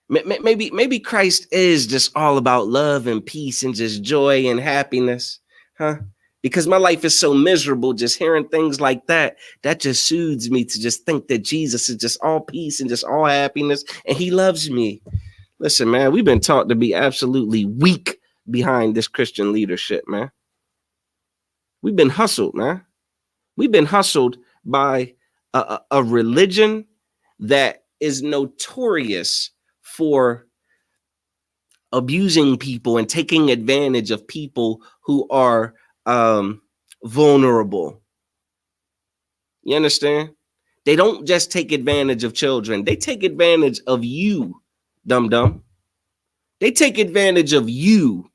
Maybe Christ is just all about love and peace and just joy and happiness. Huh? Because my life is so miserable, just hearing things like that just soothes me to just think that Jesus is just all peace and just all happiness and he loves me. Listen, man, we've been taught to be absolutely weak behind this Christian leadership, man. We've been hustled, man. We've been hustled by a religion that is notorious for abusing people and taking advantage of people who are vulnerable. You understand? They don't just take advantage of children. They take advantage of you, dum-dum. They take advantage of you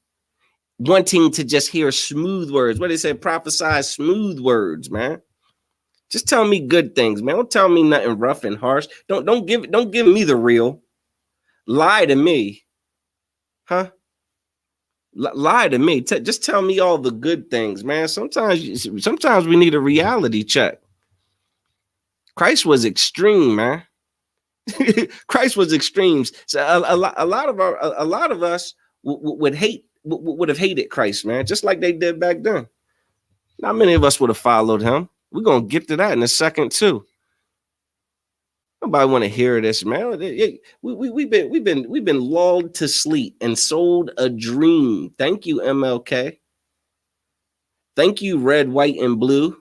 wanting to just hear smooth words. What they say, prophesy smooth words, man. Just tell me good things, man. Don't tell me nothing rough and harsh. Don't give me the real. Lie to me. Huh? Lie to me. Just tell me all the good things, man. Sometimes we need a reality check. Christ was extreme, man. Christ was extremes. So a lot of us would have hated Christ, man, just like they did back then. Not many of us would have followed him. We're gonna get to that in a second too. Nobody want to hear this, man. We've been lulled to sleep and sold a dream. Thank you, MLK. Thank you, red, white, and blue.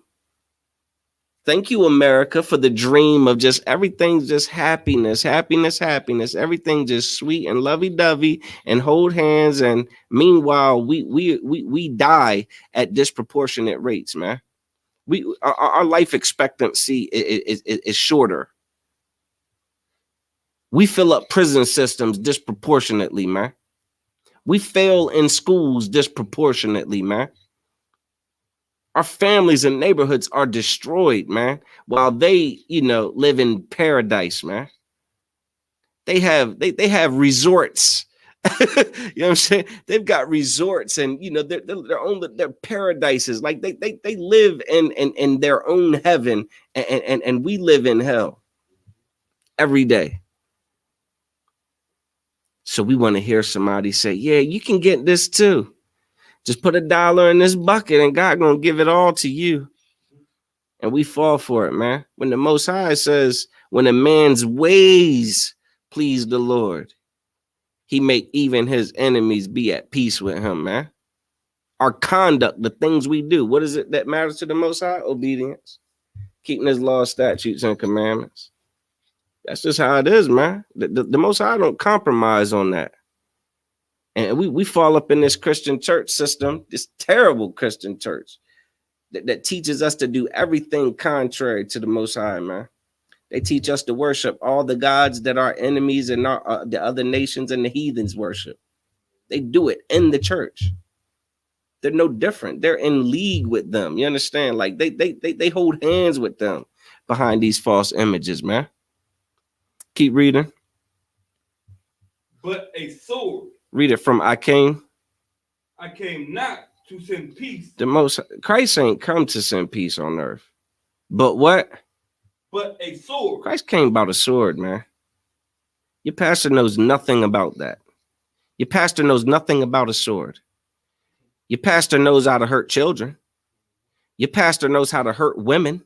Thank you, America, for the dream of just everything's just happiness, happiness, happiness. Everything just sweet and lovey-dovey and hold hands. And meanwhile, we die at disproportionate rates, man. Our life expectancy is shorter. We fill up prison systems disproportionately, man. We fail in schools disproportionately, man. Our families and neighborhoods are destroyed, man, while they, live in paradise, man. They have resorts. You know what I'm saying? They've got resorts and they're paradises. Like they live in their own heaven and we live in hell every day. So we want to hear somebody say, yeah, you can get this too. Just put $1 in this bucket and God gonna give it all to you. And we fall for it, man. When the Most High says, when a man's ways please the Lord, he make even his enemies be at peace with him, man. Our conduct, the things we do, what is it that matters to the Most High? Obedience. Keeping his law, statutes, and commandments. That's just how it is, man. The Most High don't compromise on that. And we fall up in this Christian church system, this terrible Christian church that teaches us to do everything contrary to the Most High, man. They teach us to worship all the gods that our enemies and the other nations and the heathens worship. They do it in the church. They're no different. They're in league with them. You understand? Like they hold hands with them behind these false images, man. Keep reading. But a sword. Read it from I came not to send peace. The most Christ ain't come to send peace on earth. But what? But a sword. Christ came about a sword, man. Your pastor knows nothing about that. Your pastor knows nothing about a sword. Your pastor knows how to hurt children. Your pastor knows how to hurt women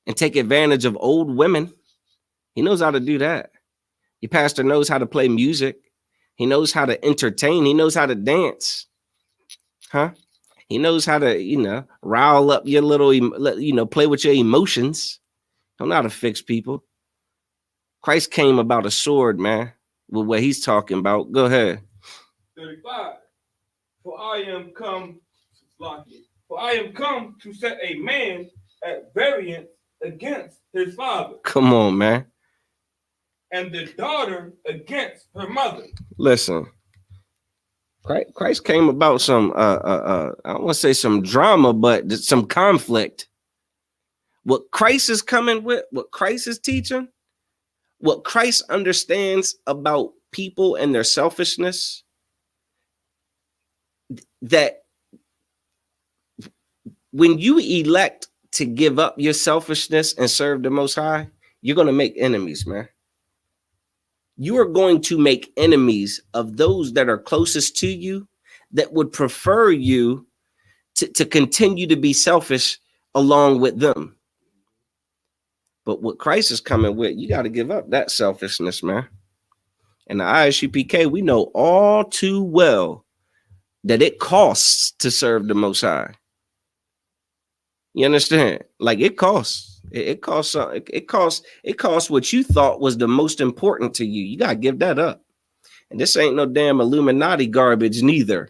and take advantage of old women. He knows how to do that. Your pastor knows how to play music. He knows how to entertain. He knows how to dance. Huh? He knows how to, rile up your little, play with your emotions. He don't know how to fix people. Christ came about a sword, man, with what he's talking about. Go ahead. 35. For I am come to set a man at variance against his father. Come on, man. And the daughter against her mother. Listen, Christ came about some I don't want to say some drama, but some conflict. What Christ is coming with, what Christ is teaching, what Christ understands about people and their selfishness, that when you elect to give up your selfishness and serve the Most High, you're going to make enemies, man. You are going to make enemies of those that are closest to you, that would prefer you to continue to be selfish along with them. But what Christ is coming with, you got to give up that selfishness, man. And the ISUPK, we know all too well that it costs to serve the Most High. You understand? Like it costs. It costs something. It costs what you thought was the most important to you. You gotta give that up. And this ain't no damn Illuminati garbage neither.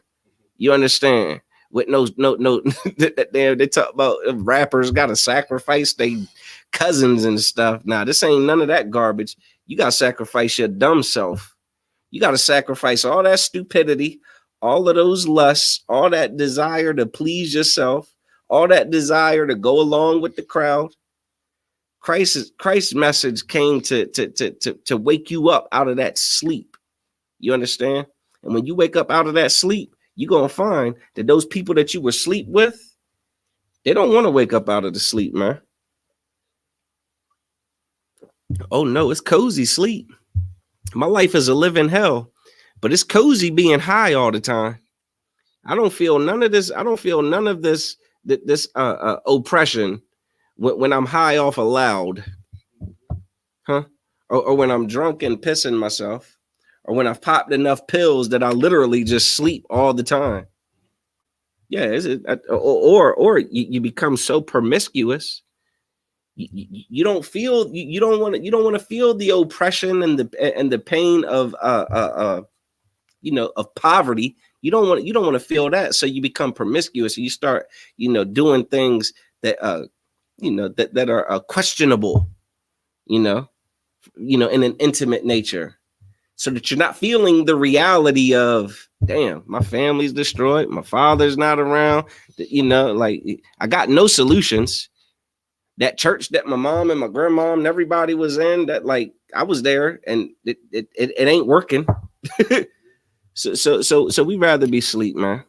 You understand? With no they talk about rappers gotta sacrifice their cousins and stuff. Nah, this ain't none of that garbage. You gotta sacrifice your dumb self. You gotta sacrifice all that stupidity, all of those lusts, all that desire to please yourself, all that desire to go along with the crowd. Christ's message came to wake you up out of that sleep. You understand? And when you wake up out of that sleep, you're going to find that those people that you were asleep with, they don't want to wake up out of the sleep, man. Oh, no, it's cozy sleep. My life is a living hell, but it's cozy being high all the time. I don't feel none of this. I don't feel none of this oppression when I'm high off a loud, huh? Or when I'm drunk and pissing myself, or when I've popped enough pills that I literally just sleep all the time. Yeah, or you become so promiscuous, you don't feel you don't want to feel the oppression and the pain of of poverty. You don't want to feel that, so you become promiscuous and you start doing things that that are questionable, in an intimate nature, so that you're not feeling the reality of, damn, my family's destroyed, my father's not around, like I got no solutions. That church that my mom and my grandma and everybody was in, that like I was there and it ain't working. so we rather be asleep, man.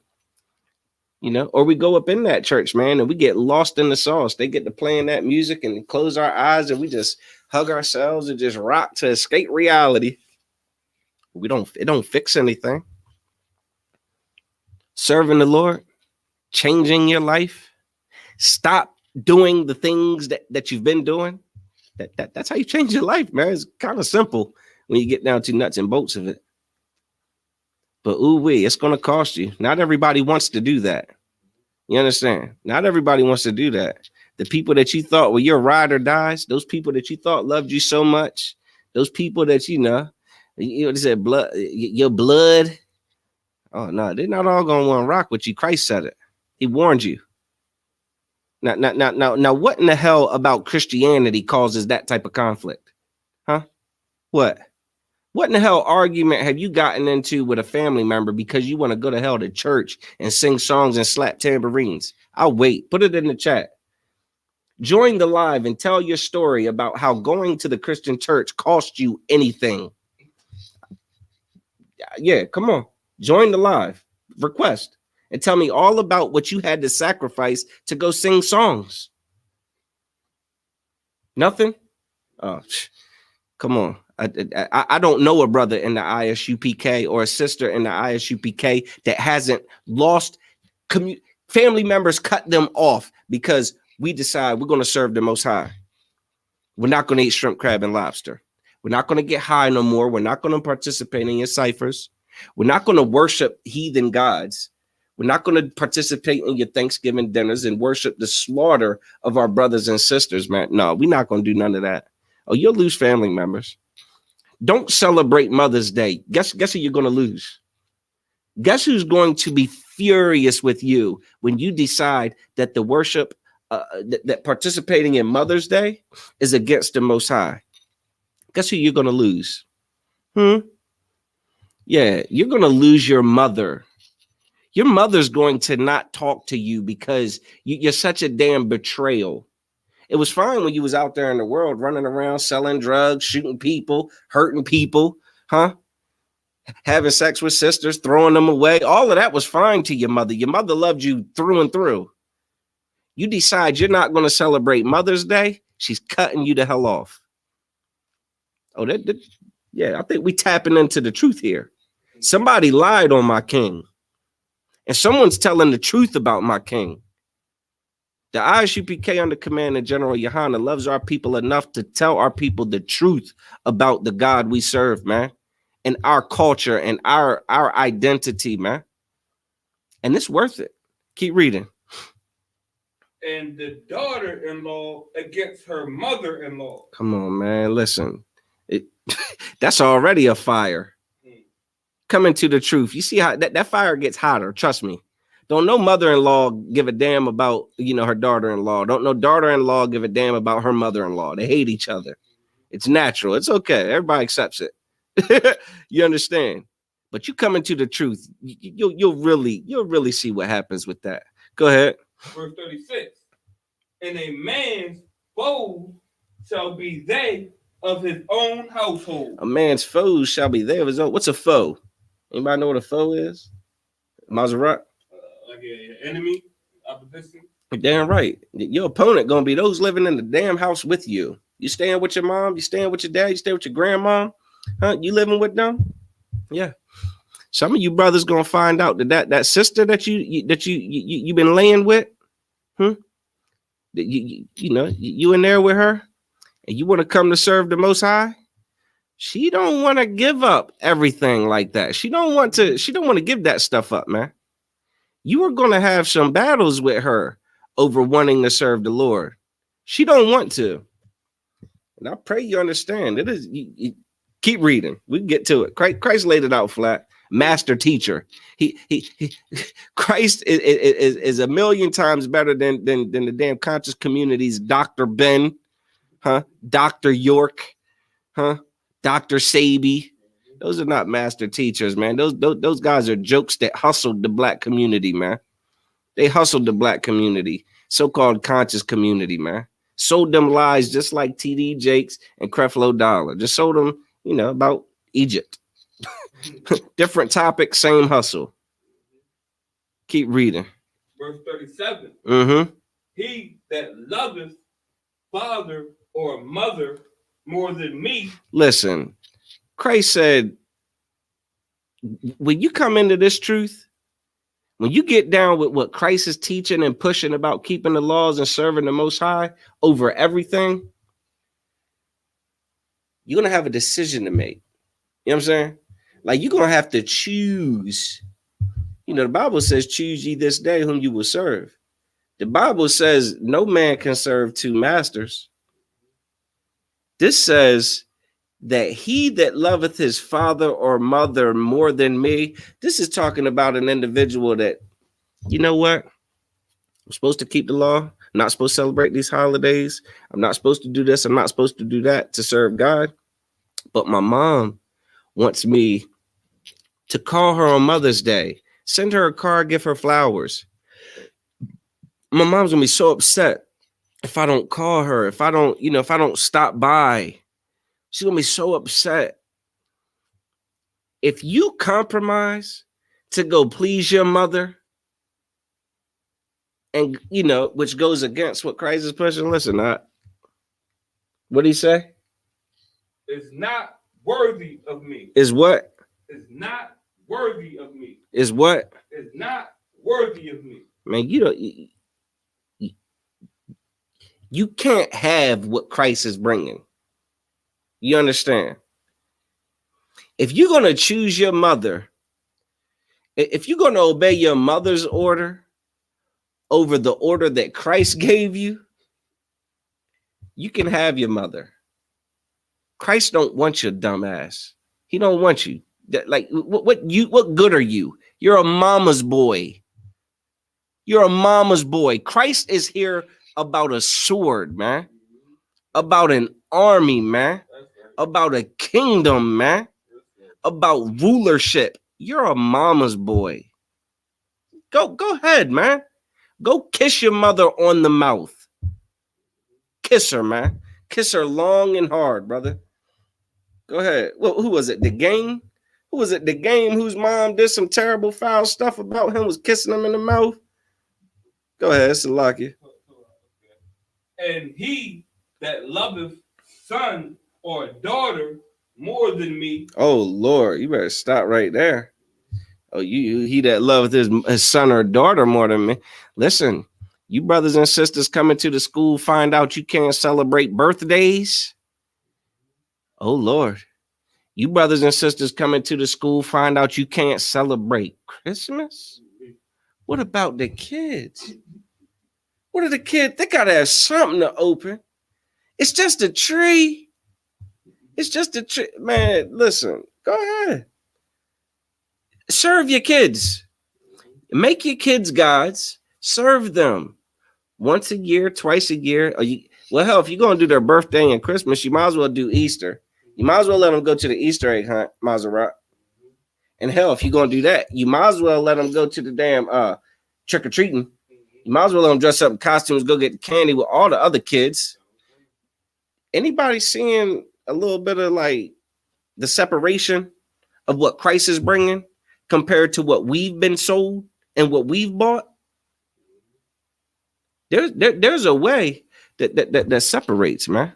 Or we go up in that church, man, and we get lost in the sauce. They get to playing that music and close our eyes and we just hug ourselves and just rock to escape reality. It don't fix anything. Serving the Lord, changing your life, stop doing the things that you've been doing. That's how you change your life, man. It's kind of simple when you get down to nuts and bolts of it. But it's going to cost you. Not everybody wants to do that. You understand? Not everybody wants to do that. The people that you thought were your ride or dies, those people that you thought loved you so much, those people that they said blood, your blood. Oh no, they're not all going to want to rock with you. Christ said it. He warned you. Now, what in the hell about Christianity causes that type of conflict? Huh? What? What in the hell argument have you gotten into with a family member because you want to go to hell to church and sing songs and slap tambourines? I'll wait. Put it in the chat. Join the live and tell your story about how going to the Christian church cost you anything. Yeah, come on. Join the live. Request. And tell me all about what you had to sacrifice to go sing songs. Nothing? Oh, come on. I don't know a brother in the ISUPK or a sister in the ISUPK that hasn't lost family members, cut them off because we decide we're going to serve the Most High. We're not going to eat shrimp, crab, and lobster. We're not going to get high no more. We're not going to participate in your ciphers. We're not going to worship heathen gods. We're not going to participate in your Thanksgiving dinners and worship the slaughter of our brothers and sisters, man. No, we're not going to do none of that. Oh, you'll lose family members. Don't celebrate Mother's Day. Guess who you're going to lose? Guess who's going to be furious with you when you decide that the worship, that participating in Mother's Day is against the Most High? Guess who you're going to lose? Yeah, you're going to lose your mother. Your mother's going to not talk to you because you're such a damn betrayal. It was fine when you was out there in the world running around selling drugs, shooting people, hurting people, huh? Having sex with sisters, throwing them away. All of that was fine to your mother. Your mother loved you through and through. You decide you're not going to celebrate Mother's Day, she's cutting you the hell off. Oh, yeah, I think we tapping into the truth here. Somebody lied on my king. And someone's telling the truth about my king. The ISUPK under command of General Yohana loves our people enough to tell our people the truth about the God we serve, man, and our culture and our identity, man. And it's worth it. Keep reading. And the daughter-in-law against her mother-in-law. Come on, man. Listen, that's already a fire. Coming to the truth. You see how that fire gets hotter. Trust me. Don't no mother-in-law give a damn about, her daughter-in-law. Don't no daughter-in-law give a damn about her mother-in-law. They hate each other. It's natural. It's okay. Everybody accepts it. You understand? But you come into the truth, you'll really see what happens with that. Go ahead. Verse 36. And a man's foes shall be they of his own household. A man's foes shall be they of his own. What's a foe? Anybody know what a foe is? Maserati? Like an enemy, opposition. Damn right. Your opponent gonna be those living in the damn house with you. You staying with your mom? You staying with your dad? You staying with your grandma? Huh? You living with them? Yeah. Some of you brothers gonna find out that sister that you been laying with, you in there with her, and you want to come to serve the Most High. She don't want to give up everything like that. She don't want to give that stuff up, man. You are going to have some battles with her over wanting to serve the Lord. She don't want to. And I pray you understand. It is. Keep reading. We can get to it. Christ laid it out flat. Master teacher. He Christ is a million times better than the damn conscious community's Dr. Ben, Dr. York, Dr. Sabi. Those are not master teachers, man. Those guys are jokes that hustled the black community, man. They hustled the black community, so-called conscious community, man. Sold them lies just like TD Jakes and Creflo Dollar. Just sold them, about Egypt. Different topic, same hustle. Keep reading. Verse 37. Mm-hmm. He that loveth father or mother more than me. Listen, Christ said, when you come into this truth, when you get down with what Christ is teaching and pushing about keeping the laws and serving the Most High over everything, you're going to have a decision to make. You know what I'm saying? Like, you're going to have to choose. The Bible says, choose ye this day whom you will serve. The Bible says no man can serve two masters. This says that he that loveth his father or mother more than me, this is talking about an individual that, you know what? I'm supposed to keep the law, I'm not supposed to celebrate these holidays. I'm not supposed to do this. I'm not supposed to do that to serve God. But my mom wants me to call her on Mother's Day, send her a card, give her flowers. My mom's gonna be so upset if I don't call her, if I don't, if I don't stop by. She's gonna be so upset. If you compromise to go please your mother, and which goes against what Christ is pushing. Listen, what did he say? Is not worthy of me. Is what? Is not worthy of me. Is what? Is not worthy of me. Man, you can't have what Christ is bringing. You understand? If you're going to choose your mother, if you're going to obey your mother's order over the order that Christ gave you, you can have your mother. Christ don't want your dumb ass. He don't want you. Like, what good are you? You're a mama's boy. You're a mama's boy. Christ is here about a sword, man. About an army, man. About a kingdom, man. About rulership. You're a mama's boy. Go ahead, man. Go kiss your mother on the mouth. Kiss her, man. Kiss her long and hard, brother. Go ahead. Well, who was it? The Game? Who was it? The Game whose mom did some terrible foul stuff about him, was kissing him in the mouth? Go ahead, Salaki. And he that loveth son or daughter more than me. Oh Lord, you better stop right there. Oh, he that loveth his son or daughter more than me. Listen, you brothers and sisters coming to the school, find out you can't celebrate birthdays. Oh Lord. You brothers and sisters coming to the school, find out you can't celebrate Christmas. What about the kids? What are the kids? They gotta have something to open. It's just a tree. It's just a tree. Man, listen, go ahead. Serve your kids. Make your kids gods. Serve them once a year, twice a year. Well, hell, if you're going to do their birthday and Christmas, you might as well do Easter. You might as well let them go to the Easter egg hunt, Maserati. And hell, if you're going to do that, you might as well let them go to the damn trick-or-treating. You might as well let them dress up in costumes, go get the candy with all the other kids. Anybody seeing a little bit of like the separation of what Christ is bringing compared to what we've been sold and what we've bought? There's a way that separates, man.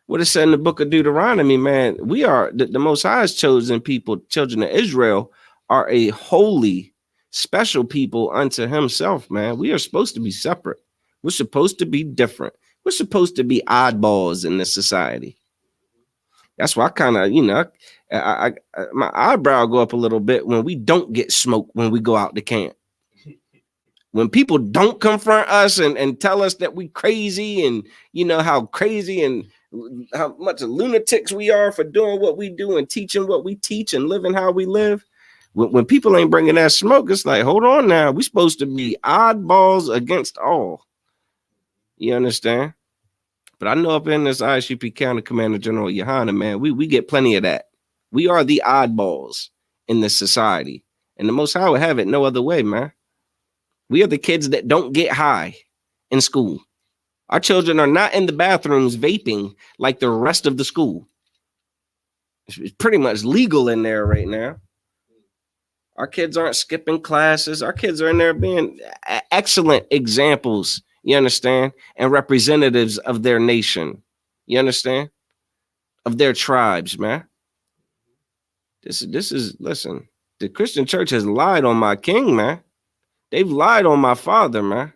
What it said in the book of Deuteronomy, man, we are the Most High's chosen people, children of Israel, are a holy, special people unto himself, man. We are supposed to be separate. We're supposed to be different. We're supposed to be oddballs in this society. That's why I kind of, my eyebrow go up a little bit when we don't get smoked when we go out to camp. When people don't confront us and tell us that we crazy and, how crazy and how much lunatics we are for doing what we do and teaching what we teach and living how we live. When people ain't bringing that smoke, it's like, hold on now. We're supposed to be oddballs against all. You understand? But I know up in this ISUPK County Commander General Yohana, man, we get plenty of that. We are the oddballs in this society. And the Most High would have it no other way, man. We are the kids that don't get high in school. Our children are not in the bathrooms vaping like the rest of the school. It's pretty much legal in there right now. Our kids aren't skipping classes. Our kids are in there being excellent examples, you understand, and representatives of their nation, you understand, of their tribes, man. This is, listen, the Christian church has lied on my king, man. They've lied on my father, man.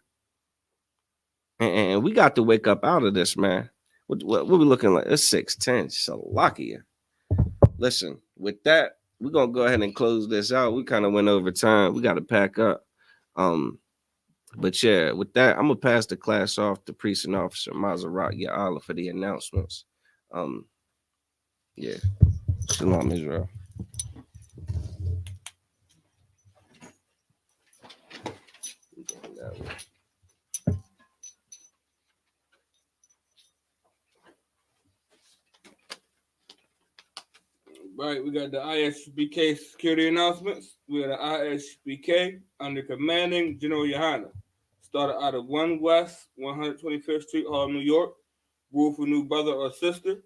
And we got to wake up out of this, man. What we looking like? It's 6:10. Salakia. Listen, with that, we're gonna go ahead and close this out. We kind of went over time. We got to pack up. But yeah, with that, I'm gonna pass the class off to Priest and Officer Maserati Ya'ala for the announcements. Yeah. Shalom, Israel. That way. Right, we got the ISUPK security announcements. We got the ISUPK under commanding General Yohana. Started out of 1 West 125th Street, Harlem, New York. Rule for new brother or sister.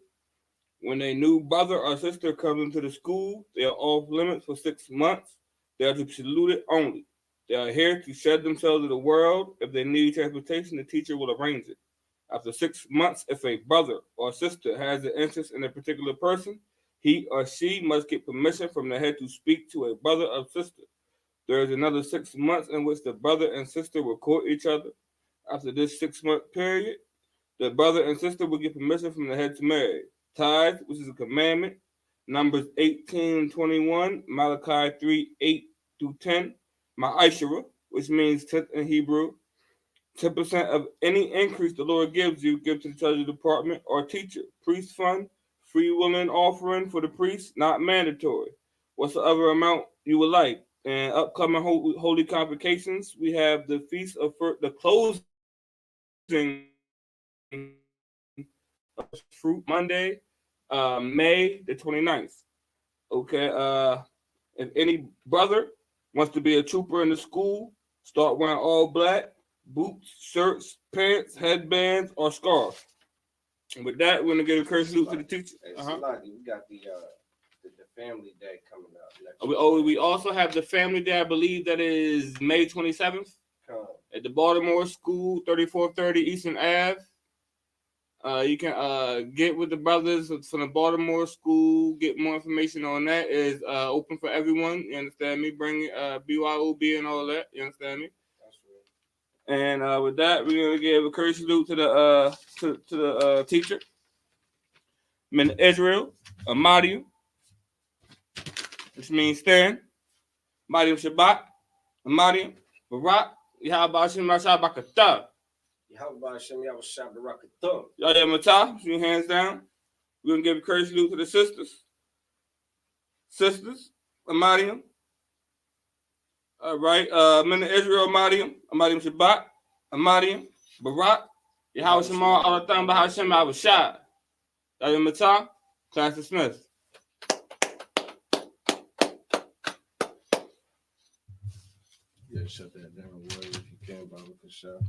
When a new brother or sister comes into the school, they are off limits for 6 months. They are to be saluted only. They are here to shed themselves to the world. If they need transportation, the teacher will arrange it. After 6 months, if a brother or sister has an interest in a particular person, he or she must get permission from the head to speak to a brother or sister. There is another 6 months in which the brother and sister will court each other. After this 6 month period, the brother and sister will get permission from the head to marry. Tithe, which is a commandment, Numbers 18:21, Malachi 3:8-10, Ma'ashera, which means tenth in Hebrew, 10% of any increase the Lord gives you, give to the treasury department or teacher. Priest fund, free willing offering for the priest, not mandatory. Whatsoever amount you would like. And upcoming holy convocations, we have the feast of the closing of fruit Monday, May the 29th. Okay, if any brother wants to be a trooper in the school, start wearing all black, boots, shirts, pants, headbands, or scarves. And with that, we're gonna give a curse salute to the teacher. Hey, Salaki, we got the family day coming up next We also have the family day. I believe that is May 27th at the Baltimore School, 3430 Eastern Ave. You can get with the brothers from the Baltimore School. Get more information on that. Is open for everyone. You understand me? Bring BYOB and all that. You understand me? That's right. And with that, we're gonna give a courtesy salute to the teacher, Min Israel, Amadium, which means stand. Amadium Shabbat, Amadium Barak, Yahweh Hashem Rashabakatah. Yahweh Hashem Yahweh Shabbat. Yahweh Matah, your hands down. We're gonna give a courtesy salute to the sisters. Sisters, Amadium. All right, Min Israel, Amadium Shabbat, Amadium Barak, Yahweh Shemar Alatham Bahashem Yahweh Shah. Yahweh Matah, class dismissed. Yeah, shut that down, word, if you can, brother, for sure.